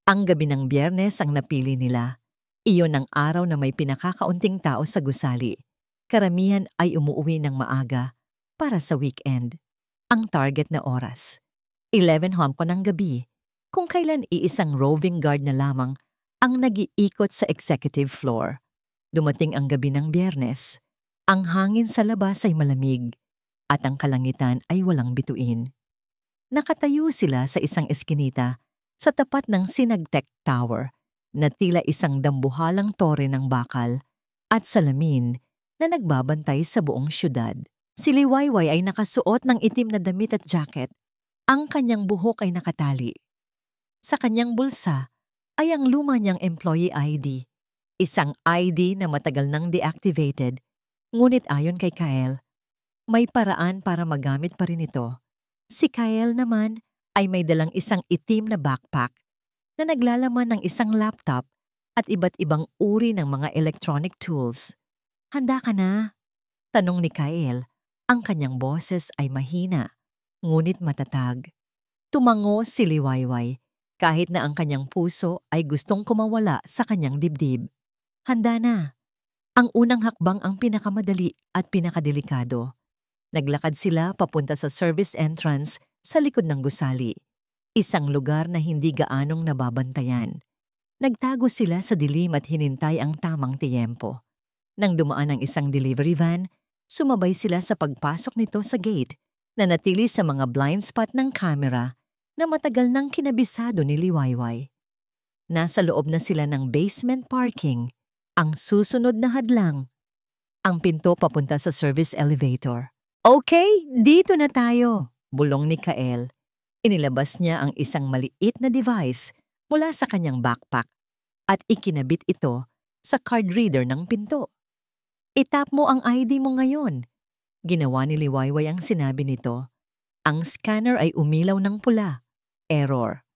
Ang gabi ng Biyernes ang napili nila. Iyon ang araw na may pinakakaunting tao sa gusali. Karamihan ay umuuwi ng maaga para sa weekend. Ang target na oras, 11 hapon ng gabi, kung kailan iisang roving guard na lamang ang nag-iikot sa executive floor. Dumating ang gabi ng Biyernes. Ang hangin sa labas ay malamig at ang kalangitan ay walang bituin. Nakatayo sila sa isang eskinita sa tapat ng Sinagtec Tower na tila isang dambuhalang tore ng bakal at salamin na nagbabantay sa buong syudad. Si Liwayway ay nakasuot ng itim na damit at jacket. Ang kanyang buhok ay nakatali. Sa kanyang bulsa ay ang luma niyang employee ID. Isang ID na matagal nang deactivated. Ngunit ayon kay Kyle, may paraan para magamit pa rin ito. Si Kyle naman ay may dalang isang itim na backpack na naglalaman ng isang laptop at iba't ibang uri ng mga electronic tools. Handa ka na? Tanong ni Kyle. Ang kanyang boses ay mahina, ngunit matatag. Tumango si Liwayway kahit na ang kanyang puso ay gustong kumawala sa kanyang dibdib. Handa na. Ang unang hakbang ang pinakamadali at pinakadelikado. Naglakad sila papunta sa service entrance sa likod ng gusali, isang lugar na hindi gaanong nababantayan. Nagtago sila sa dilim at hinintay ang tamang tiyempo. Nang dumaan ang isang delivery van, sumabay sila sa pagpasok nito sa gate na natili sa mga blind spot ng kamera na matagal nang kinabisado ni Liwayway. Nasa loob na sila ng basement parking. Ang susunod na hadlang, ang pinto papunta sa service elevator. Okay, dito na tayo, bulong ni Kyle. Inilabas niya ang isang maliit na device mula sa kanyang backpack at ikinabit ito sa card reader ng pinto. Itap mo ang ID mo ngayon. Ginawa ni Liwayway ang sinabi nito. Ang scanner ay umilaw ng pula. Error.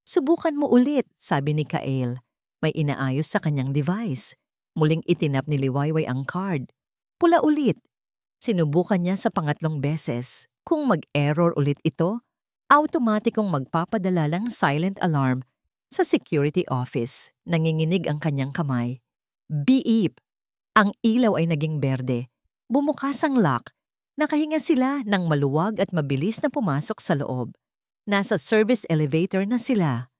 Subukan mo ulit, sabi ni Kyle. May inaayos sa kanyang device. Muling itinap ni Liwayway ang card. Pula ulit. Sinubukan niya sa pangatlong beses. Kung mag-error ulit ito, automatikong magpapadala ng silent alarm sa security office. Nanginginig ang kanyang kamay. Beep! Ang ilaw ay naging berde. Bumukas ang lock. Nakahinga sila ng maluwag at mabilis na pumasok sa loob. Nasa service elevator na sila.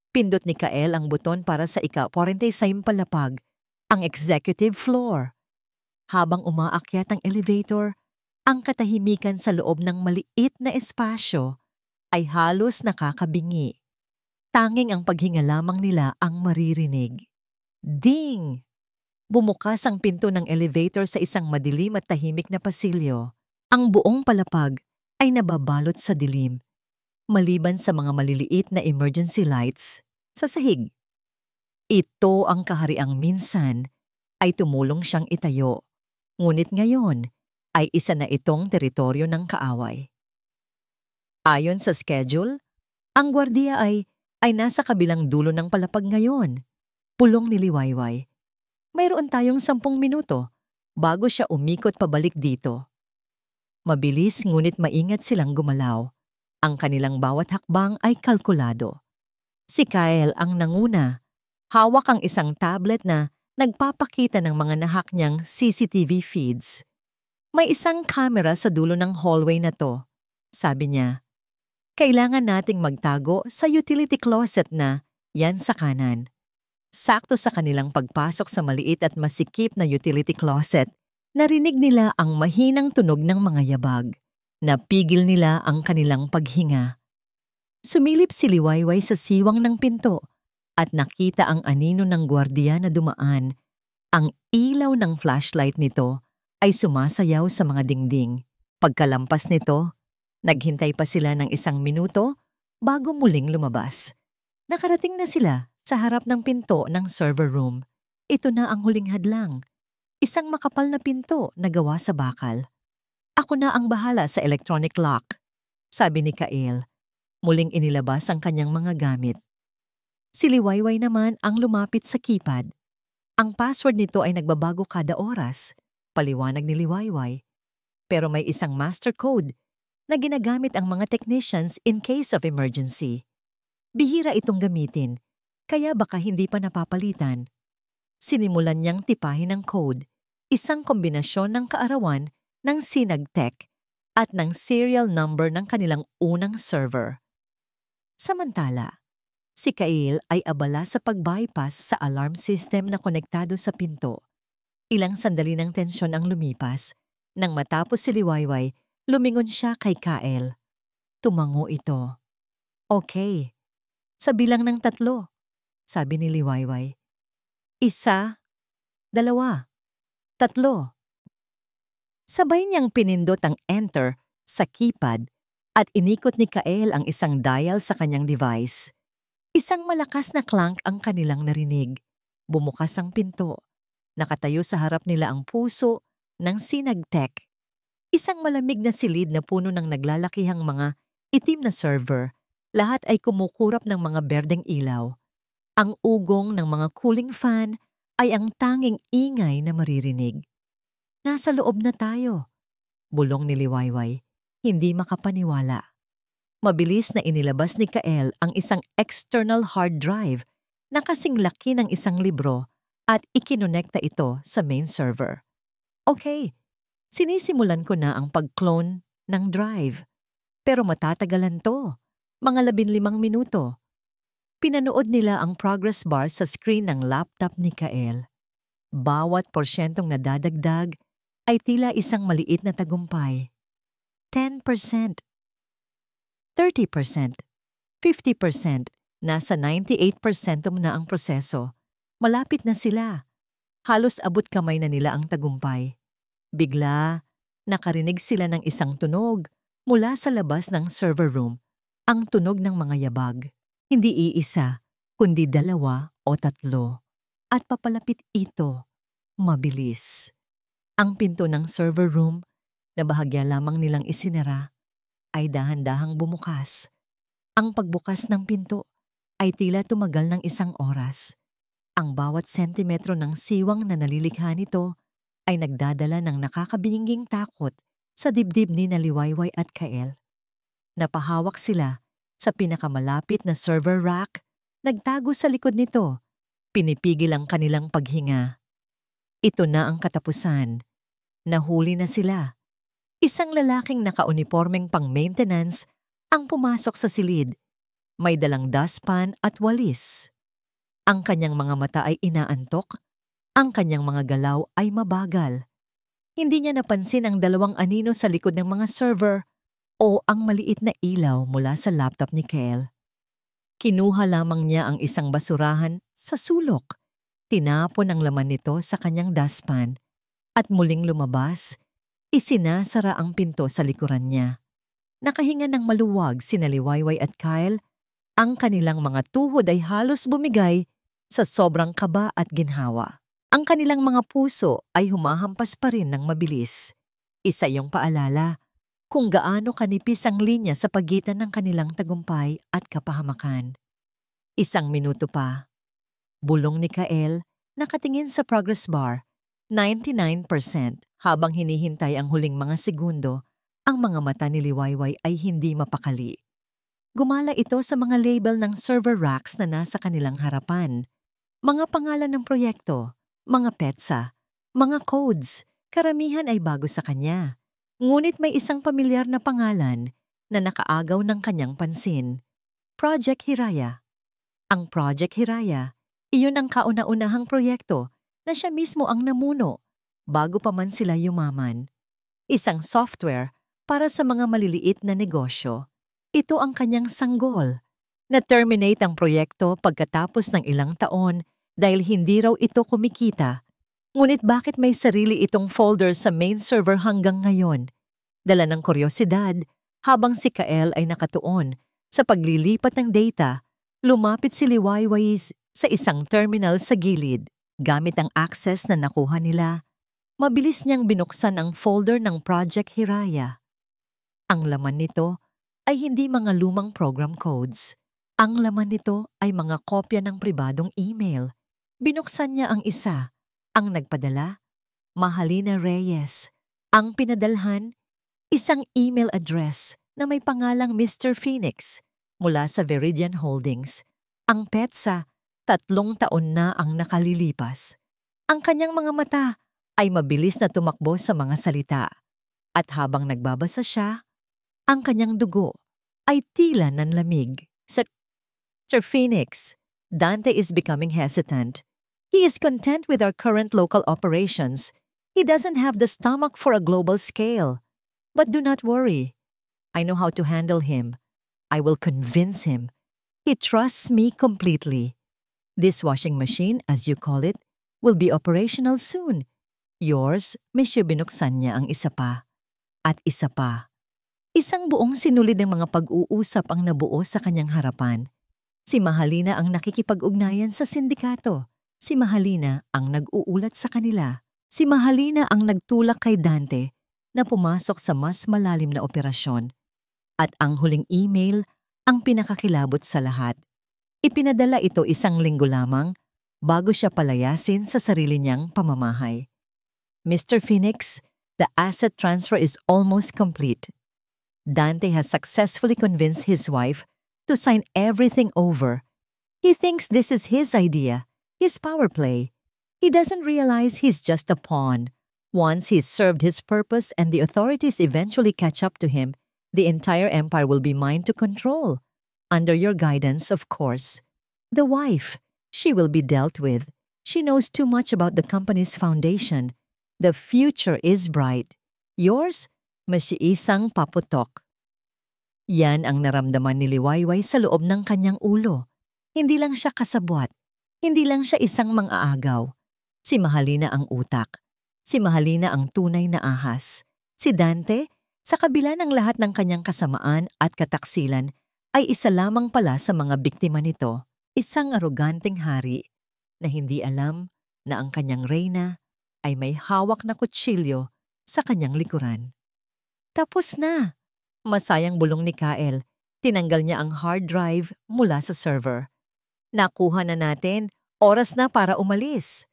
Pindot ni Kyle ang buton para sa ika-46 palapag, ang executive floor. Habang umaakyat ang elevator, ang katahimikan sa loob ng maliit na espasyo ay halos nakakabingi. Tanging ang paghinga lamang nila ang maririnig. Ding! Bumukas ang pinto ng elevator sa isang madilim at tahimik na pasilyo. Ang buong palapag ay nababalot sa dilim, maliban sa mga maliliit na emergency lights sa sahig. Ito ang kahariang minsan ay tumulong siyang itayo, ngunit ngayon ay isa na itong teritoryo ng kaaway. Ayon sa schedule, ang gwardiya ay nasa kabilang dulo ng palapag ngayon. Pulong ni Liwayway. Mayroon tayong 10 minuto bago siya umikot pabalik dito. Mabilis ngunit maingat silang gumalaw. Ang kanilang bawat hakbang ay kalkulado. Si Kyle ang nanguna. Hawak ang isang tablet na nagpapakita ng mga nahak niyang CCTV feeds. May isang camera sa dulo ng hallway na to, sabi niya. Kailangan nating magtago sa utility closet na yan sa kanan. Sakto sa kanilang pagpasok sa maliit at masikip na utility closet, narinig nila ang mahinang tunog ng mga yabag. Napigil nila ang kanilang paghinga. Sumilip si Liwayway sa siwang ng pinto at nakita ang anino ng gwardiya na dumaan. Ang ilaw ng flashlight nito ay sumasayaw sa mga dingding. Pagkalampas nito, naghintay pa sila ng 1 minuto bago muling lumabas. Nakarating na sila sa harap ng pinto ng server room. Ito na ang huling hadlang. Isang makapal na pinto na gawa sa bakal. "Ako na ang bahala sa electronic lock," sabi ni Kael. Muling inilabas ang kanyang mga gamit. Si Liwayway naman ang lumapit sa keypad. Ang password nito ay nagbabago kada oras, paliwanag ni Liwayway. Pero may isang master code na ginagamit ang mga technicians in case of emergency. Bihira itong gamitin, kaya baka hindi pa napapalitan. Sinimulan niyang tipahin ang code, isang kombinasyon ng kaarawan ng Sinagtech at ng serial number ng kanilang unang server. Samantala, si Kael ay abala sa pag-bypass sa alarm system na konektado sa pinto. Ilang sandali ng tensyon ang lumipas. Nang matapos si Liwayway, lumingon siya kay Kael. Tumango ito. "Okay, sa bilang ng 3, sabi ni Liwayway. 1, 2, 3. Sabay niyang pinindot ang enter sa keypad at inikot ni Kael ang isang dial sa kanyang device. Isang malakas na clank ang kanilang narinig. Bumukas ang pinto. Nakatayo sa harap nila ang puso ng Sinagtech. Isang malamig na silid na puno ng naglalakihang mga itim na server. Lahat ay kumukurap ng mga berdeng ilaw. Ang ugong ng mga cooling fan ay ang tanging ingay na maririnig. "Nasa loob na tayo," bulong ni Liwayway, hindi makapaniwala. Mabilis na inilabas ni Kael ang isang external hard drive na kasing laki ng isang libro at ikinonekta ito sa main server. "Okay, sinisimulan ko na ang pag-clone ng drive. Pero matatagalan to, mga 15 minuto." Pinanood nila ang progress bar sa screen ng laptop ni Kael. Bawat porsyentong nadadagdag ay tila isang maliit na tagumpay. 10%, 30%, 50%, nasa 98% na ang proseso. Malapit na sila. Halos abot kamay na nila ang tagumpay. Bigla, nakarinig sila ng isang tunog mula sa labas ng server room. Ang tunog ng mga yabag. Hindi iisa, kundi 2 o 3. At papalapit ito, mabilis. Ang pinto ng server room, na bahagya lamang nilang isinara, ay dahan-dahang bumukas. Ang pagbukas ng pinto ay tila tumagal ng 1 oras. Ang bawat sentimetro ng siwang na nalilikha nito ay nagdadala ng nakakabingging takot sa dibdib ni Liwayway at Kael. Napahawak sila sa pinakamalapit na server rack, nagtago sa likod nito. Pinipigil ang kanilang paghinga. Ito na ang katapusan. Nahuli na sila. Isang lalaking nakaunipormeng pang-maintenance ang pumasok sa silid. May dalang dustpan at walis. Ang kanyang mga mata ay inaantok. Ang kanyang mga galaw ay mabagal. Hindi niya napansin ang 2 anino sa likod ng mga server o ang maliit na ilaw mula sa laptop ni Kael. Kinuha lamang niya ang isang basurahan sa sulok. Tinapon ang laman nito sa kanyang dustpan at muling lumabas. Isinasara ang pinto sa likuran niya. Nakahinga ng maluwag sina Liwayway at Kael. Ang kanilang mga tuhod ay halos bumigay sa sobrang kaba at ginhawa. Ang kanilang mga puso ay humahampas pa rin ng mabilis. Isa yung paalala kung gaano kanipis ang linya sa pagitan ng kanilang tagumpay at kapahamakan. 1 minuto pa. Bulong ni Kael, nakatingin sa progress bar. 99%. Habang hinihintay ang huling mga segundo, ang mga mata ni Liwayway ay hindi mapakali. Gumala ito sa mga label ng server racks na nasa kanilang harapan. Mga pangalan ng proyekto, mga petsa, mga codes, karamihan ay bago sa kanya. Ngunit may isang pamilyar na pangalan na nakaagaw ng kanyang pansin. Project Hiraya. Ang Project Hiraya, iyon ang kauna-unahang proyekto na siya mismo ang namuno bago pa man sila yumaman. Isang software para sa mga maliliit na negosyo. Ito ang kanyang sanggol. Na-terminate ang proyekto pagkatapos ng ilang taon dahil hindi raw ito kumikita. Ngunit bakit may sarili itong folder sa main server hanggang ngayon? Dala ng kuryosidad, habang si Kael ay nakatuon sa paglilipat ng data, lumapit si Liwayway sa isang terminal sa gilid. Gamit ang access na nakuha nila, mabilis niyang binuksan ang folder ng Project Hiraya. Ang laman nito ay hindi mga lumang program codes. Ang laman nito ay mga kopya ng pribadong email. Binuksan niya ang isa. Ang nagpadala, Mahalina Reyes. Ang pinadalhan, isang email address na may pangalang Mr. Phoenix mula sa Veridian Holdings. Ang petsa, 3 taon na ang nakalilipas. Ang kanyang mga mata ay mabilis na tumakbo sa mga salita. At habang nagbabasa siya, ang kanyang dugo ay tila nanlamig. Sir Phoenix, Dante is becoming hesitant. He is content with our current local operations. He doesn't have the stomach for a global scale. But do not worry. I know how to handle him. I will convince him. He trusts me completely. This washing machine, as you call it, will be operational soon. Yours, Monsieur. Binuksan niya ang isa pa. At isa pa. Isang buong sinulid ng mga pag-uusap ang nabuo sa kanyang harapan. Si Mahalina ang nakikipag-ugnayan sa sindikato. Si Mahalina ang nag-uulat sa kanila. Si Mahalina ang nagtulak kay Dante na pumasok sa mas malalim na operasyon. At ang huling email ang pinakakilabot sa lahat. Ipinadala ito 1 linggo lamang bago siya palayasin sa sarili niyang pamamahay. Mr. Phoenix, the asset transfer is almost complete. Dante has successfully convinced his wife to sign everything over. He thinks this is his idea, his power play. He doesn't realize he's just a pawn. Once he's served his purpose and the authorities eventually catch up to him, the entire empire will be mine to control. Under your guidance, of course. The wife, she will be dealt with. She knows too much about the company's foundation. The future is bright. Yours, Masyiisang Paputok. Yan ang naramdaman ni Liwayway sa loob ng kanyang ulo. Hindi lang siya kasabwat. Hindi lang siya isang mang-aagaw. Si Mahalina ang utak. Si Mahalina ang tunay na ahas. Si Dante, sa kabila ng lahat ng kanyang kasamaan at kataksilan, ay isa lamang pala sa mga biktima nito. Isang aroganteng hari na hindi alam na ang kanyang reyna ay may hawak na kutsilyo sa kanyang likuran. Tapos na! Masayang bulong ni Kael. Tinanggal niya ang hard drive mula sa server. Nakuha na natin. Oras na para umalis.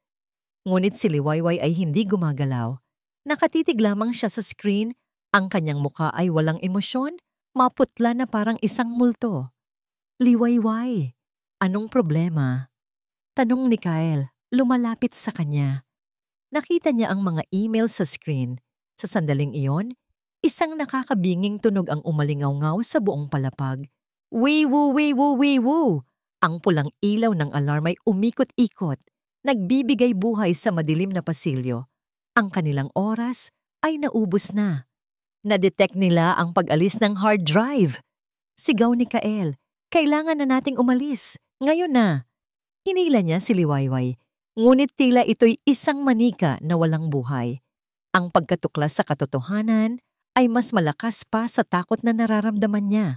Ngunit si Liwayway ay hindi gumagalaw. Nakatitig lamang siya sa screen. Ang kanyang muka ay walang emosyon. Maputla na parang isang multo. Liwayway, anong problema? Tanong ni Kael, lumalapit sa kanya. Nakita niya ang mga email sa screen. Sa sandaling iyon, isang nakakabinging tunog ang umalingaw-ngaw sa buong palapag. Wee-woo, wee-woo, wee-woo! Ang pulang ilaw ng alarm ay umikot-ikot, nagbibigay buhay sa madilim na pasilyo. Ang kanilang oras ay naubos na. Na-detect nila ang pag-alis ng hard drive. Sigaw ni Kael, kailangan na nating umalis. Ngayon na. Hinila niya si Liwayway, ngunit tila ito'y isang manika na walang buhay. Ang pagkatuklas sa katotohanan ay mas malakas pa sa takot na nararamdaman niya.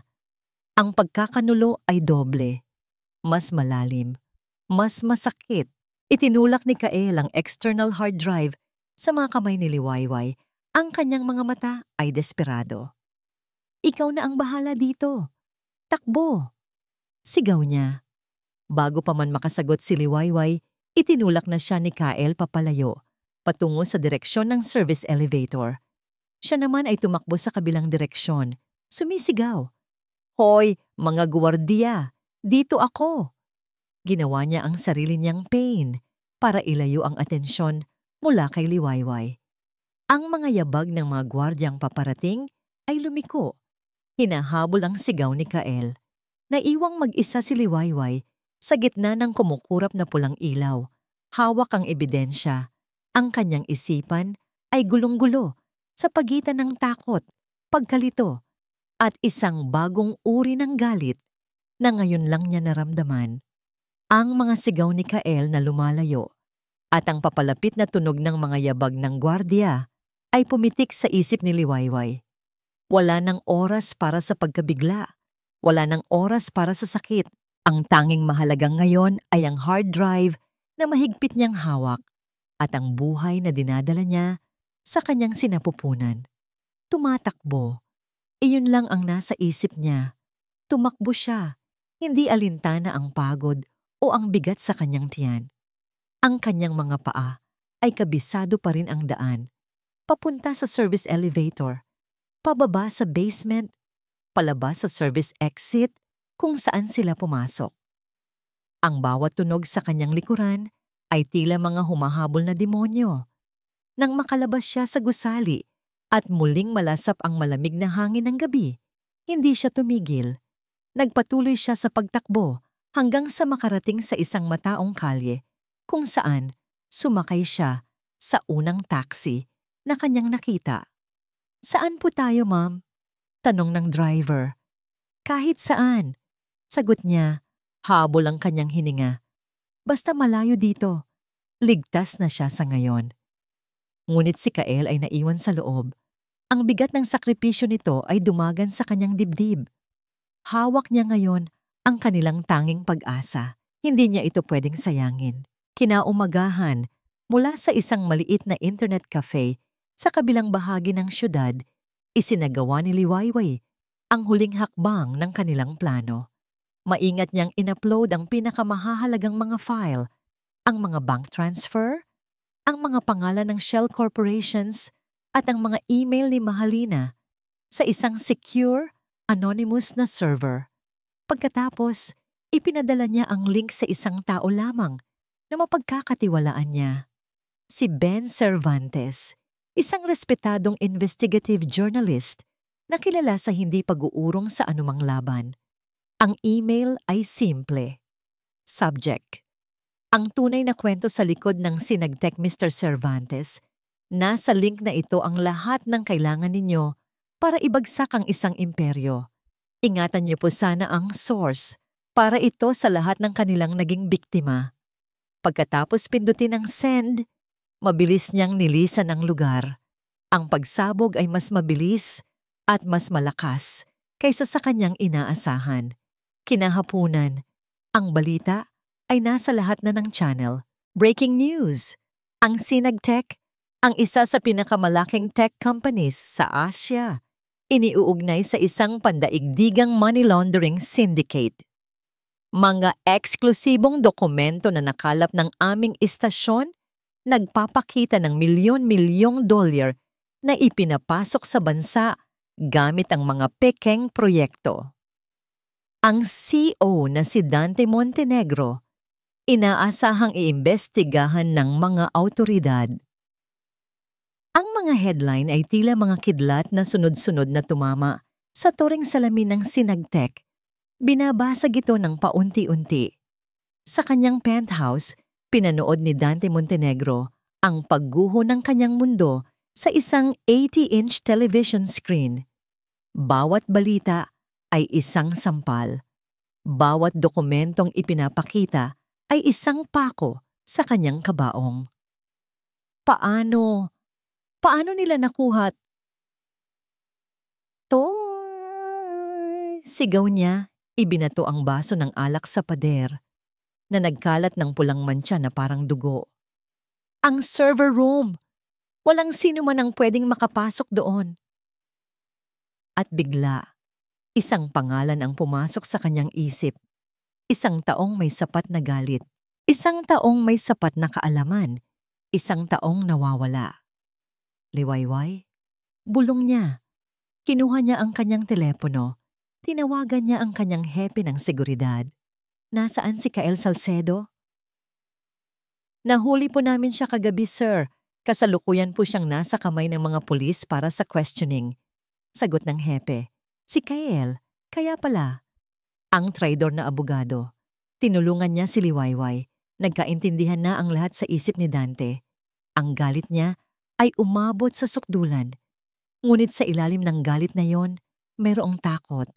Ang pagkakanulo ay doble. Mas malalim. Mas masakit. Itinulak ni Kael ang external hard drive sa mga kamay ni Liwayway. Ang kanyang mga mata ay desperado. Ikaw na ang bahala dito. Takbo! Sigaw niya. Bago pa man makasagot si Liwayway, itinulak na siya ni Kael papalayo, patungo sa direksyon ng service elevator. Siya naman ay tumakbo sa kabilang direksyon, sumisigaw. Hoy, mga gwardiya! Dito ako! Ginawa niya ang sarili niyang pain para ilayo ang atensyon mula kay Liwayway. Ang mga yabag ng mga gwardyang paparating ay lumiko. Hinahabol ang sigaw ni Kael. Naiwang mag-isa si Liwayway sa gitna ng kumukurap na pulang ilaw. Hawak ang ebidensya. Ang kanyang isipan ay gulong-gulo sa pagitan ng takot, pagkalito, at isang bagong uri ng galit na ngayon lang niya naramdaman ang mga sigaw ni Kael na lumalayo at ang papalapit na tunog ng mga yabag ng gwardiya ay pumitik sa isip ni Liwayway. Wala nang oras para sa pagkabigla. Wala nang oras para sa sakit. Ang tanging mahalaga ngayon ay ang hard drive na mahigpit niyang hawak at ang buhay na dinadala niya sa kanyang sinapupunan. Tumatakbo. Iyon lang ang nasa isip niya. Tumakbo siya. Hindi alintana ang pagod o ang bigat sa kanyang tiyan. Ang kanyang mga paa ay kabisado pa rin ang daan. Papunta sa service elevator, pababa sa basement, palabas sa service exit kung saan sila pumasok. Ang bawat tunog sa kanyang likuran ay tila mga humahabol na demonyo. Nang makalabas siya sa gusali at muling malasap ang malamig na hangin ng gabi, hindi siya tumigil. Nagpatuloy siya sa pagtakbo hanggang sa makarating sa isang mataong kalye kung saan sumakay siya sa unang taxi na kanyang nakita. "Saan po tayo, ma'am?" tanong ng driver. "Kahit saan," sagot niya. Habol ang kanyang hininga. "Basta malayo dito." Ligtas na siya sa ngayon. Ngunit si Kael ay naiwan sa loob. Ang bigat ng sakripisyo nito ay dumagan sa kanyang dibdib. Hawak niya ngayon ang kanilang tanging pag-asa. Hindi niya ito pwedeng sayangin. Kinaumagahan, mula sa isang maliit na internet cafe sa kabilang bahagi ng syudad, isinagawa ni Liwayway ang huling hakbang ng kanilang plano. Maingat niyang in-upload ang pinakamahahalagang mga file, ang mga bank transfer, ang mga pangalan ng shell corporations at ang mga email ni Mahalina sa isang secure, anonymous na server. Pagkatapos, ipinadala niya ang link sa isang tao lamang na mapagkakatiwalaan niya. Si Ben Cervantes, isang respetadong investigative journalist na kilala sa hindi pag-uurong sa anumang laban. Ang email ay simple. Subject: ang tunay na kwento sa likod ng Sinagtec Mr. Cervantes. Nasa link na ito ang lahat ng kailangan ninyo para ibagsak ang isang imperyo. Ingatan niyo po sana ang source para ito sa lahat ng kanilang naging biktima. Pagkatapos pindutin ang send, mabilis niyang nilisan ang lugar. Ang pagsabog ay mas mabilis at mas malakas kaysa sa kanyang inaasahan. Kinahapunan, ang balita ay nasa lahat na ng channel. Breaking news! Ang Sinagtec, ang isa sa pinakamalaking tech companies sa Asia, iniuugnay sa isang pandaigdigang money laundering syndicate. Mga eksklusibong dokumento na nakalap ng aming istasyon nagpapakita ng milyon-milyong dolyar na ipinapasok sa bansa gamit ang mga pekeng proyekto. Ang CEO na si Dante Montenegro, inaasahang iimbestigahan ng mga awtoridad. Ang mga headline ay tila mga kidlat na sunod-sunod na tumama sa turing salamin ng Sinagtec. Binabasag ito ng paunti-unti. Sa kanyang penthouse, pinanood ni Dante Montenegro ang pagguho ng kanyang mundo sa isang 80-inch television screen. Bawat balita ay isang sampal. Bawat dokumentong ipinapakita ay isang pako sa kanyang kabaong. Paano nila nakuha? "Toy!" sigaw niya, ibinato ang baso ng alak sa pader na nagkalat ng pulang mantsa na parang dugo. "Ang server room! Walang sino man ang pwedeng makapasok doon." At bigla, isang pangalan ang pumasok sa kanyang isip. Isang taong may sapat na galit. Isang taong may sapat na kaalaman. Isang taong nawawala. Liwayway, bulong niya. Kinuha niya ang kanyang telepono. Tinawagan niya ang kanyang hepe ng seguridad. "Nasaan si Kael Salcedo?" "Nahuli po namin siya kagabi, sir. Kasalukuyan po siyang nasa kamay ng mga pulis para sa questioning." Sagot ng hepe. Si Kael, kaya pala. Ang traidor na abogado. Tinulungan niya si Liwayway. Nagkaintindihan na ang lahat sa isip ni Dante. Ang galit niya ay umabot sa sukdulan. Ngunit sa ilalim ng galit na yon, mayroong takot.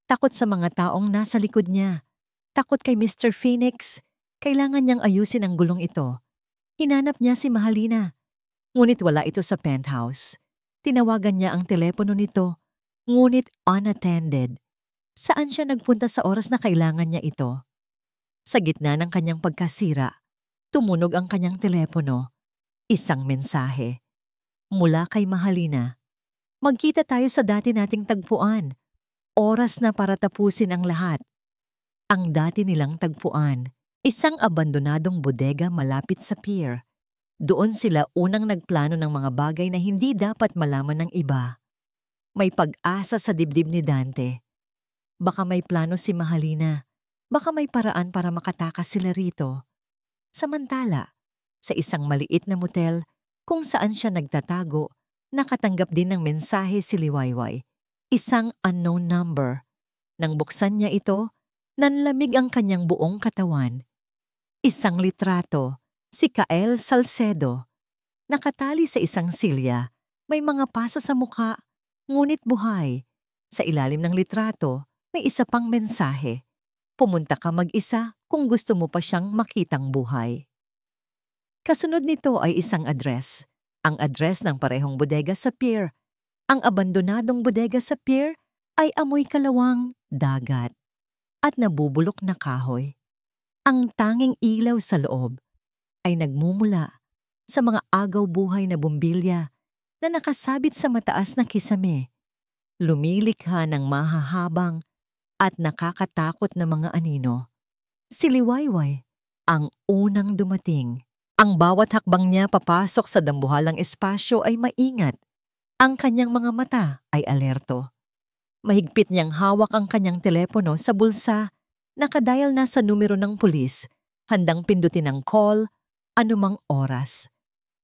Takot sa mga taong nasa likod niya. Takot kay Mr. Phoenix. Kailangan niyang ayusin ang gulong ito. Hinanap niya si Mahalina. Ngunit wala ito sa penthouse. Tinawagan niya ang telepono nito. Ngunit unattended. Saan siya nagpunta sa oras na kailangan niya ito? Sa gitna ng kanyang pagkasira, tumunog ang kanyang telepono. Isang mensahe. Mula kay Mahalina. Magkita tayo sa dati nating tagpuan. Oras na para tapusin ang lahat. Ang dati nilang tagpuan, isang abandonadong bodega malapit sa pier. Doon sila unang nagplano ng mga bagay na hindi dapat malaman ng iba. May pag-asa sa dibdib ni Dante. Baka may plano si Mahalina. Baka may paraan para makatakas sila rito. Samantala, sa isang maliit na motel kung saan siya nagtatago, nakatanggap din ng mensahe si Liwayway. Isang unknown number. Nang buksan niya ito, nanlamig ang kanyang buong katawan. Isang litrato, si Kael Salcedo. Nakatali sa isang silya, may mga pasa sa mukha, ngunit buhay. Sa ilalim ng litrato, may isa pang mensahe. Pumunta ka mag-isa kung gusto mo pa siyang makitang buhay. Kasunod nito ay isang address. Ang address ng parehong bodega sa pier. Ang abandonadong bodega sa pier ay amoy kalawang, dagat, at nabubulok na kahoy. Ang tanging ilaw sa loob ay nagmumula sa mga agaw buhay na bumbilya na nakasabit sa mataas na kisame. Lumilikha ng mahahabang at nakakatakot na mga anino. Si Liwayway, ang unang dumating. Ang bawat hakbang niya papasok sa dambuhalang espasyo ay maingat. Ang kanyang mga mata ay alerto. Mahigpit niyang hawak ang kanyang telepono sa bulsa, nakadial na sa numero ng pulis, handang pindutin ang call, anumang oras.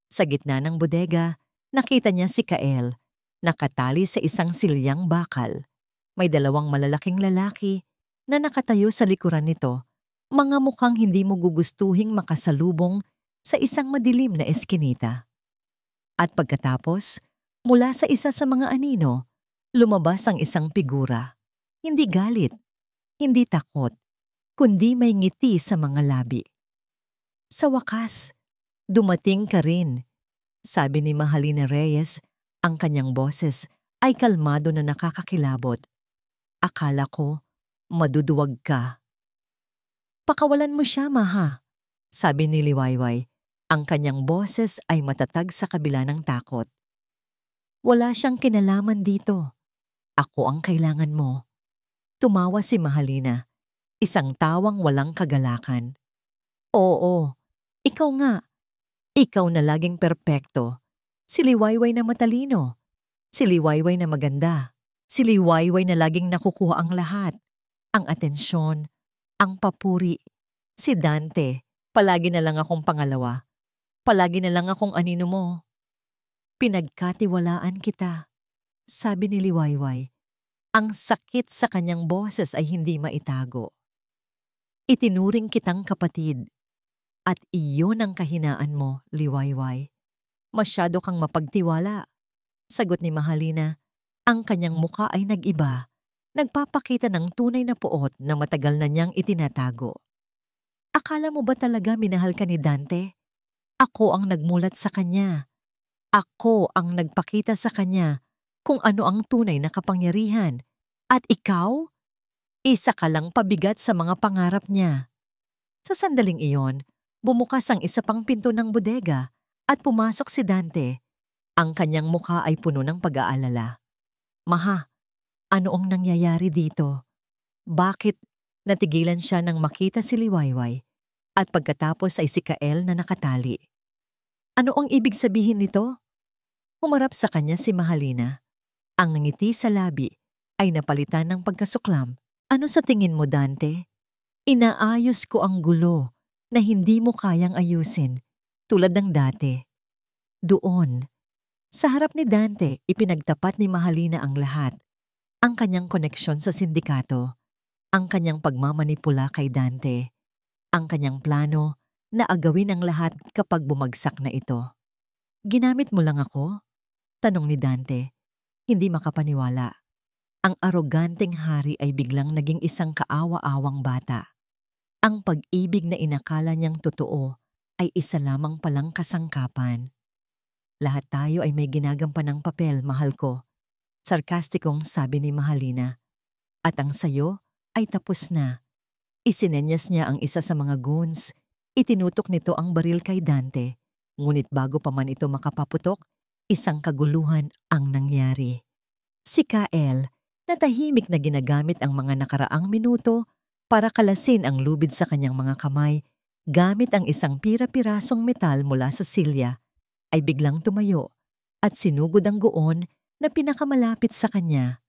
Sa gitna ng bodega, nakita niya si Kael, nakatali sa isang silyang bakal. May dalawang malalaking lalaki na nakatayo sa likuran nito, mga mukhang hindi mo gugustuhing makasalubong sa isang madilim na eskinita. At pagkatapos, mula sa isa sa mga anino, lumabas ang isang figura. Hindi galit, hindi takot, kundi may ngiti sa mga labi. Sa wakas, dumating ka rin, sabi ni Mahalina Reyes, ang kanyang boses ay kalmado na nakakakilabot. Akala ko, maduduwag ka. Pakawalan mo siya, Maha, sabi ni Liwayway. Ang kanyang boses ay matatag sa kabila ng takot. Wala siyang kinalaman dito. Ako ang kailangan mo. Tumawa si Mahalina, isang tawang walang kagalakan. Oo, ikaw nga. Ikaw na laging perpekto. Si Liwayway na matalino. Si Liwayway na maganda. Si Liwayway na laging nakukuha ang lahat. Ang atensyon, ang papuri. Si Dante, palagi na lang akong pangalawa. Palagi na lang akong anino mo. Pinagkatiwalaan kita, sabi ni Liwayway. Ang sakit sa kanyang boses ay hindi maitago. Itinuring kitang kapatid. At iyon ang kahinaan mo, Liwayway. Masyado kang mapagtiwala. Sagot ni Mahalina. Ang kanyang muka ay nag-iba. Nagpapakita ng tunay na puot na matagal na niyang itinatago. Akala mo ba talaga minahal ka ni Dante? Ako ang nagmulat sa kanya. Ako ang nagpakita sa kanya kung ano ang tunay na kapangyarihan. At ikaw? Isa ka lang pabigat sa mga pangarap niya. Sa sandaling iyon, bumukas ang isa pang pinto ng bodega at pumasok si Dante. Ang kanyang mukha ay puno ng pag-aalala. Maha, ano ang nangyayari dito? Bakit natigilan siya nang makita si Liwayway at pagkatapos ay si Kael na nakatali? Ano ang ibig sabihin nito? Humarap sa kanya si Mahalina. Ang ngiti sa labi ay napalitan ng pagkasuklam. Ano sa tingin mo, Dante? Inaayos ko ang gulo na hindi mo kayang ayusin, tulad ng dati. Doon, sa harap ni Dante, ipinagtapat ni Mahalina ang lahat. Ang kanyang koneksyon sa sindikato, ang kanyang pagmamanipula kay Dante, ang kanyang plano na agawin ang lahat kapag bumagsak na ito. Ginamit mo lang ako? Tanong ni Dante, hindi makapaniwala. Ang aroganteng hari ay biglang naging isang kaawa-awang bata. Ang pag-ibig na inakala niyang totoo ay isa lamang palang kasangkapan. Lahat tayo ay may ginagampanang papel, mahal ko. Sarkastikong sabi ni Mahalina. At ang sayo ay tapos na. Isinenyas niya ang isa sa mga goons. Itinutok nito ang baril kay Dante. Ngunit bago pa man ito makapaputok, isang kaguluhan ang nangyari. Si Kael, na tahimik na ginagamit ang mga nakaraang minuto para kalasin ang lubid sa kanyang mga kamay, gamit ang isang pira-pirasong metal mula sa silya, ay biglang tumayo at sinugod ang goon na pinakamalapit sa kanya.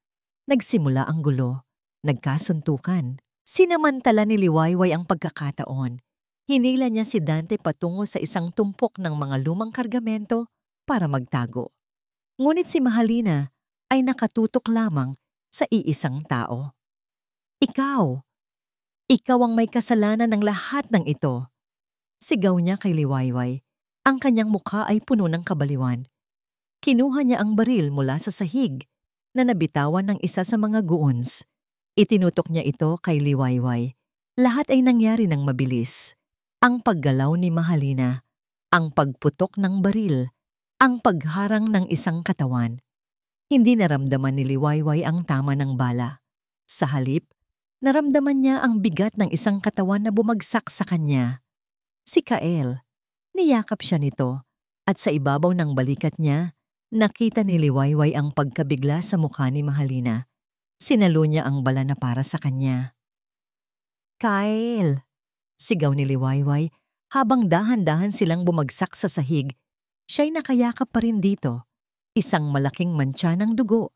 Nagsimula ang gulo, nagkasuntukan. Sinamantala ni Liwayway ang pagkakataon. Hinila niya si Dante patungo sa isang tumpok ng mga lumang kargamento para magtago. Ngunit si Mahalina ay nakatutok lamang sa iisang tao. Ikaw! Ikaw ang may kasalanan ng lahat ng ito. Sigaw niya kay Liwayway. Ang kanyang mukha ay puno ng kabaliwan. Kinuha niya ang baril mula sa sahig na nabitawan ng isa sa mga goons. Itinutok niya ito kay Liwayway. Lahat ay nangyari ng mabilis. Ang paggalaw ni Mahalina, ang pagputok ng baril, ang pagharang ng isang katawan. Hindi naramdaman ni Liwayway ang tama ng bala. Sa halip, naramdaman niya ang bigat ng isang katawan na bumagsak sa kanya. Si Kael, niyakap siya nito at sa ibabaw ng balikat niya, nakita ni Liwayway ang pagkabigla sa mukha ni Mahalina. Sinalo niya ang bala na para sa kanya. Kael! Sigaw ni Liwayway habang dahan-dahan silang bumagsak sa sahig. Siya'y nakayakap pa rin dito. Isang malaking mantsa ng dugo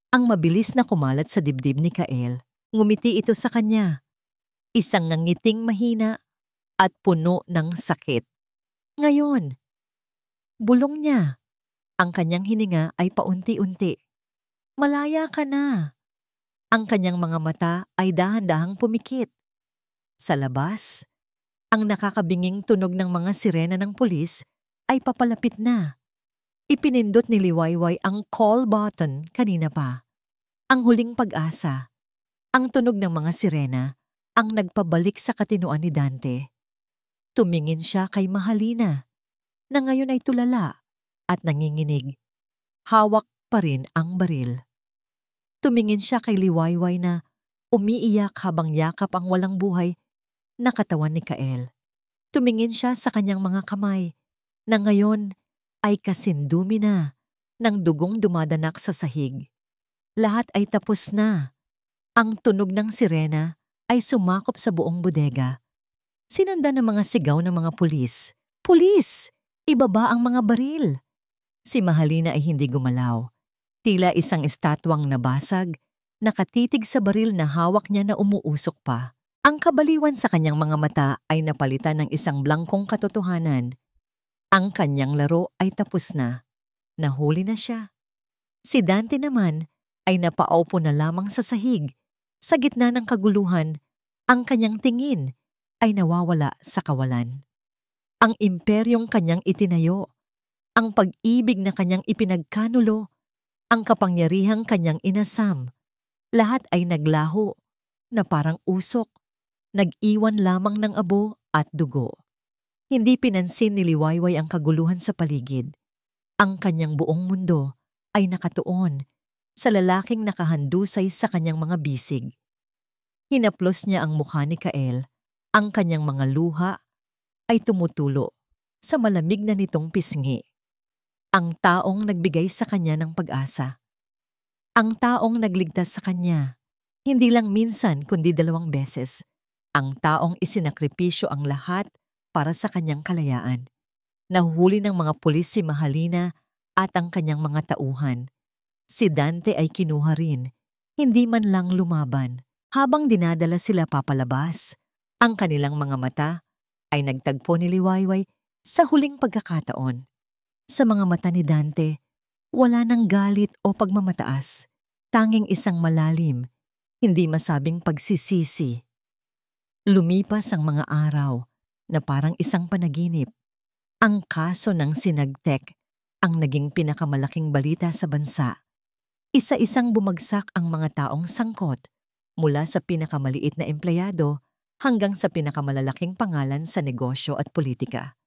ang mabilis na kumalat sa dibdib ni Kael. Ngumiti ito sa kanya. Isang ngangiting mahina at puno ng sakit. Ngayon, bulong niya. Ang kanyang hininga ay paunti-unti. Malaya ka na. Ang kanyang mga mata ay dahan-dahang pumikit. Sa labas, ang nakakabinging tunog ng mga sirena ng pulis ay papalapit na. Ipinindot ni Liwayway ang call button kanina pa. Ang huling pag-asa. Ang tunog ng mga sirena ang nagpabalik sa katinoan ni Dante. Tumingin siya kay Mahalina, na ngayon ay tulala at nanginginig. Hawak pa rin ang baril. Tumingin siya kay Liwayway na umiiyak habang yakap ang walang buhay na katawan ni Kael. Tumingin siya sa kanyang mga kamay, na ngayon ay kasindumi na ng dugong dumadanak sa sahig. Lahat ay tapos na. Ang tunog ng sirena ay sumakop sa buong bodega. Sinundan ng mga sigaw ng mga pulis. Pulis! Ibaba ang mga baril! Si Mahalina ay hindi gumalaw. Tila isang estatwang nabasag, nakatitig sa baril na hawak niya na umuusok pa. Ang kabaliwan sa kanyang mga mata ay napalitan ng isang blangkong katotohanan. Ang kanyang laro ay tapos na. Nahuli na siya. Si Dante naman ay napaupo na lamang sa sahig. Sa gitna ng kaguluhan, ang kanyang tingin ay nawawala sa kawalan. Ang imperyong kanyang itinayo, ang pag-ibig na kanyang ipinagkanulo, ang kapangyarihang kanyang inasam, lahat ay naglaho na parang usok, nag-iwan lamang ng abo at dugo. Hindi pinansin ni Liwayway ang kaguluhan sa paligid. Ang kanyang buong mundo ay nakatuon sa lalaking nakahandusay sa kanyang mga bisig. Hinaplos niya ang mukha ni Kael. Ang kanyang mga luha ay tumutulo sa malamig na nitong pisngi. Ang taong nagbigay sa kanya ng pag-asa. Ang taong nagligtas sa kanya. Hindi lang minsan kundi 2 beses. Ang taong isinakripisyo ang lahat para sa kanyang kalayaan. Nahuhuli ng mga pulis si Mahalina at ang kanyang mga tauhan. Si Dante ay kinuha rin, hindi man lang lumaban. Habang dinadala sila papalabas, ang kanilang mga mata ay nagtagpo ni Liwayway sa huling pagkakataon. Sa mga mata ni Dante, wala nang galit o pagmamataas, tanging isang malalim, hindi masabing pagsisisi. Lumipas ang mga araw na parang isang panaginip. Ang kaso ng Sinagtek ang naging pinakamalaking balita sa bansa. Isa-isang bumagsak ang mga taong sangkot, mula sa pinakamaliit na empleyado hanggang sa pinakamalalaking pangalan sa negosyo at politika.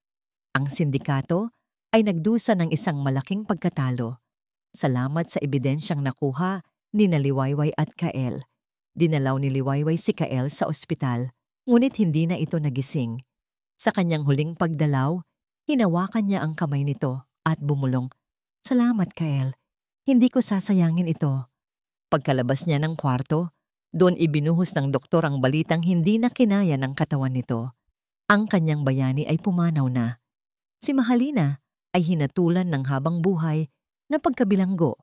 Ang sindikato ay nagdusa ng isang malaking pagkatalo. Salamat sa ebidensyang nakuha ni Liwayway at Kael. Dinalaw ni Liwayway si Kael sa ospital, ngunit hindi na ito nagising. Sa kanyang huling pagdalaw, hinawakan niya ang kamay nito at bumulong, "Salamat, Kael. Hindi ko sasayangin ito." Pagkalabas niya ng kwarto, doon ibinuhos ng doktor ang balitang hindi na kinaya ng katawan nito. Ang kanyang bayani ay pumanaw na. Si Mahalina ay hinatulan ng habang buhay na pagkabilanggo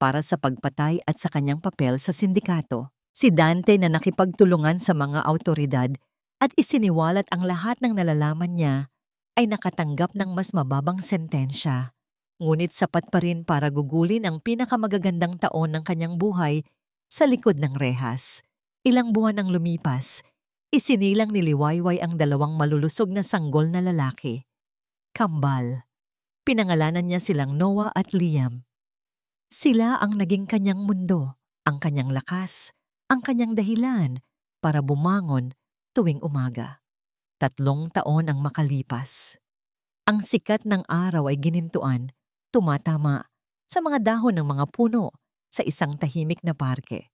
para sa pagpatay at sa kanyang papel sa sindikato. Si Dante na nakipagtulungan sa mga awtoridad at isiniwalat ang lahat ng nalalaman niya ay nakatanggap ng mas mababang sentensya. Ngunit sapat pa rin para gugulin ang pinakamagagandang taon ng kanyang buhay sa likod ng rehas. Ilang buwan ang lumipas, isinilang ni Liwayway ang dalawang malulusog na sanggol na lalaki. Kambal. Pinangalanan niya silang Noah at Liam. Sila ang naging kanyang mundo, ang kanyang lakas, ang kanyang dahilan para bumangon tuwing umaga. 3 taon ang makalipas. Ang sikat ng araw ay ginintuan, tumatama sa mga dahon ng mga puno sa isang tahimik na parke.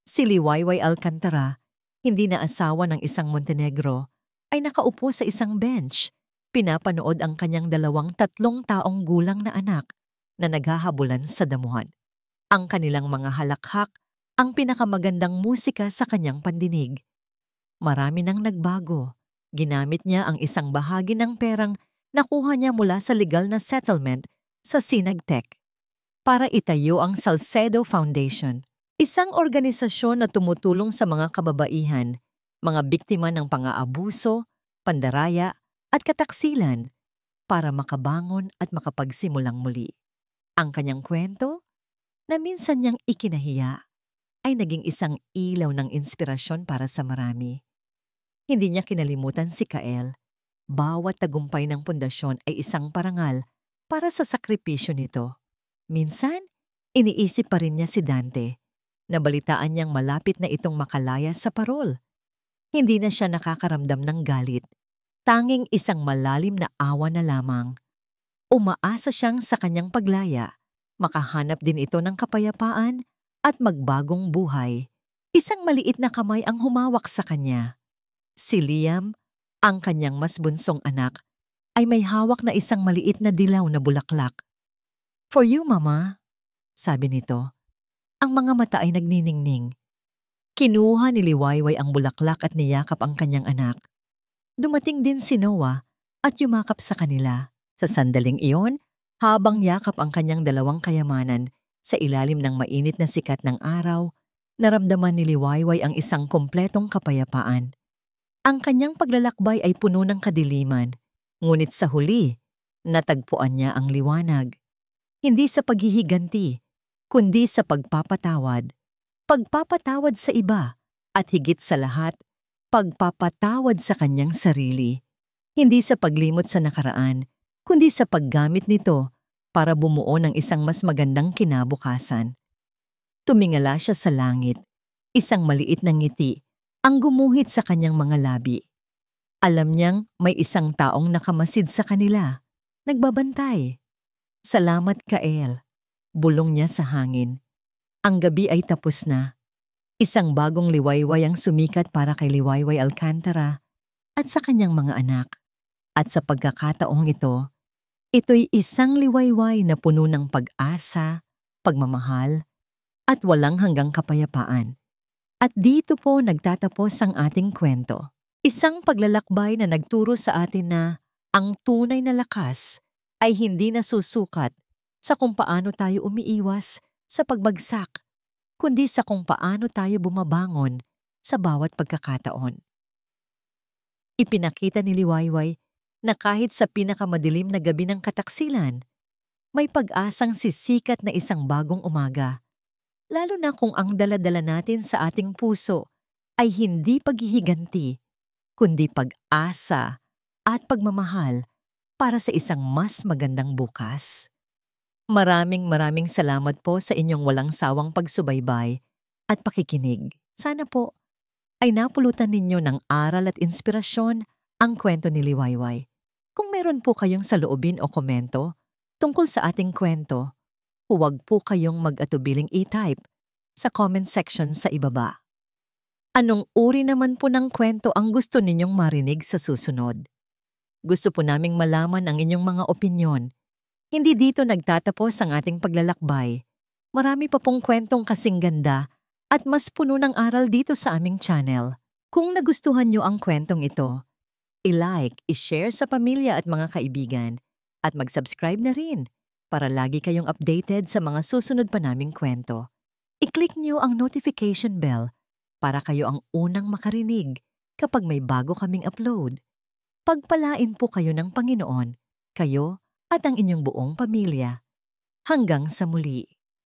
Si Liwayway Alcantara, hindi na asawa ng isang Montenegro, ay nakaupo sa isang bench. Pinapanood ang kanyang 3 taong gulang na anak na naghahabulan sa damuhan. Ang kanilang mga halakhak ang pinakamagandang musika sa kanyang pandinig. Marami nang nagbago. Ginamit niya ang isang bahagi ng perang nakuha niya mula sa legal na settlement sa Sinagtec para itayo ang Salcedo Foundation, isang organisasyon na tumutulong sa mga kababaihan, mga biktima ng pang-aabuso, pandaraya, at kataksilan para makabangon at makapagsimulang muli. Ang kanyang kwento, na minsan niyang ikinahiya, ay naging isang ilaw ng inspirasyon para sa marami. Hindi niya kinalimutan si Kael. Bawat tagumpay ng pundasyon ay isang parangal para sa sakripisyo nito. Minsan, iniisip pa rin niya si Dante. Nabalitaan niyang malapit na itong makalaya sa parol. Hindi na siya nakakaramdam ng galit. Tanging isang malalim na awa na lamang. Umaasa siyang sa kanyang paglaya, makahanap din ito ng kapayapaan at magbagong buhay. Isang maliit na kamay ang humawak sa kanya. Si Liam, ang kanyang mas bunsong anak, ay may hawak na isang maliit na dilaw na bulaklak. "For you, Mama," sabi nito. Ang mga mata ay nagniningning. Kinuha ni Liwayway ang bulaklak at niyakap ang kanyang anak. Dumating din si Noah at yumakap sa kanila. Sa sandaling iyon, habang yakap ang kanyang 2 kayamanan sa ilalim ng mainit na sikat ng araw, naramdaman ni Liwayway ang isang kompletong kapayapaan. Ang kanyang paglalakbay ay puno ng kadiliman, ngunit sa huli, natagpuan niya ang liwanag. Hindi sa paghihiganti, kundi sa pagpapatawad. Pagpapatawad sa iba at higit sa lahat, pagpapatawad sa kanyang sarili. Hindi sa paglimot sa nakaraan, kundi sa paggamit nito para bumuo ng isang mas magandang kinabukasan. Tumingala siya sa langit. Isang maliit na ngiti ang gumuhit sa kanyang mga labi. Alam niyang may isang taong nakamasid sa kanila, nagbabantay. "Salamat, Kael," bulong niya sa hangin. Ang gabi ay tapos na. Isang bagong liwayway ang sumikat para kay Liwayway Alcantara at sa kanyang mga anak. At sa pagkakataong ito, ito'y isang liwayway na puno ng pag-asa, pagmamahal, at walang hanggang kapayapaan. At dito po nagtatapos ang ating kwento. Isang paglalakbay na nagturo sa atin na ang tunay na lakas ay hindi nasusukat sa kung paano tayo umiiwas sa pagbagsak, kundi sa kung paano tayo bumabangon sa bawat pagkakataon. Ipinakita ni Liwayway na kahit sa pinakamadilim na gabi ng kataksilan, may pag-asang sisikat na isang bagong umaga, lalo na kung ang dala-dala natin sa ating puso ay hindi paghihiganti, kundi pag-asa at pagmamahal para sa isang mas magandang bukas. Maraming salamat po sa inyong walang sawang pagsubaybay at pakikinig. Sana po ay napulutan ninyo ng aral at inspirasyon ang kwento ni Liwayway. Kung meron po kayong saloobin o komento tungkol sa ating kwento, huwag po kayong mag-atubiling i-type sa comment section sa ibaba. Anong uri naman po ng kwento ang gusto ninyong marinig sa susunod? Gusto po naming malaman ang inyong mga opinyon. Hindi dito nagtatapos ang ating paglalakbay. Marami pa pong kwentong kasing ganda at mas puno ng aral dito sa aming channel. Kung nagustuhan nyo ang kwentong ito, i-like, i-share sa pamilya at mga kaibigan, at mag-subscribe na rin para lagi kayong updated sa mga susunod pa naming kwento. I-click nyo ang notification bell para kayo ang unang makarinig kapag may bago kaming upload. Pagpalain po kayo ng Panginoon, kayo at ang inyong buong pamilya. Hanggang sa muli.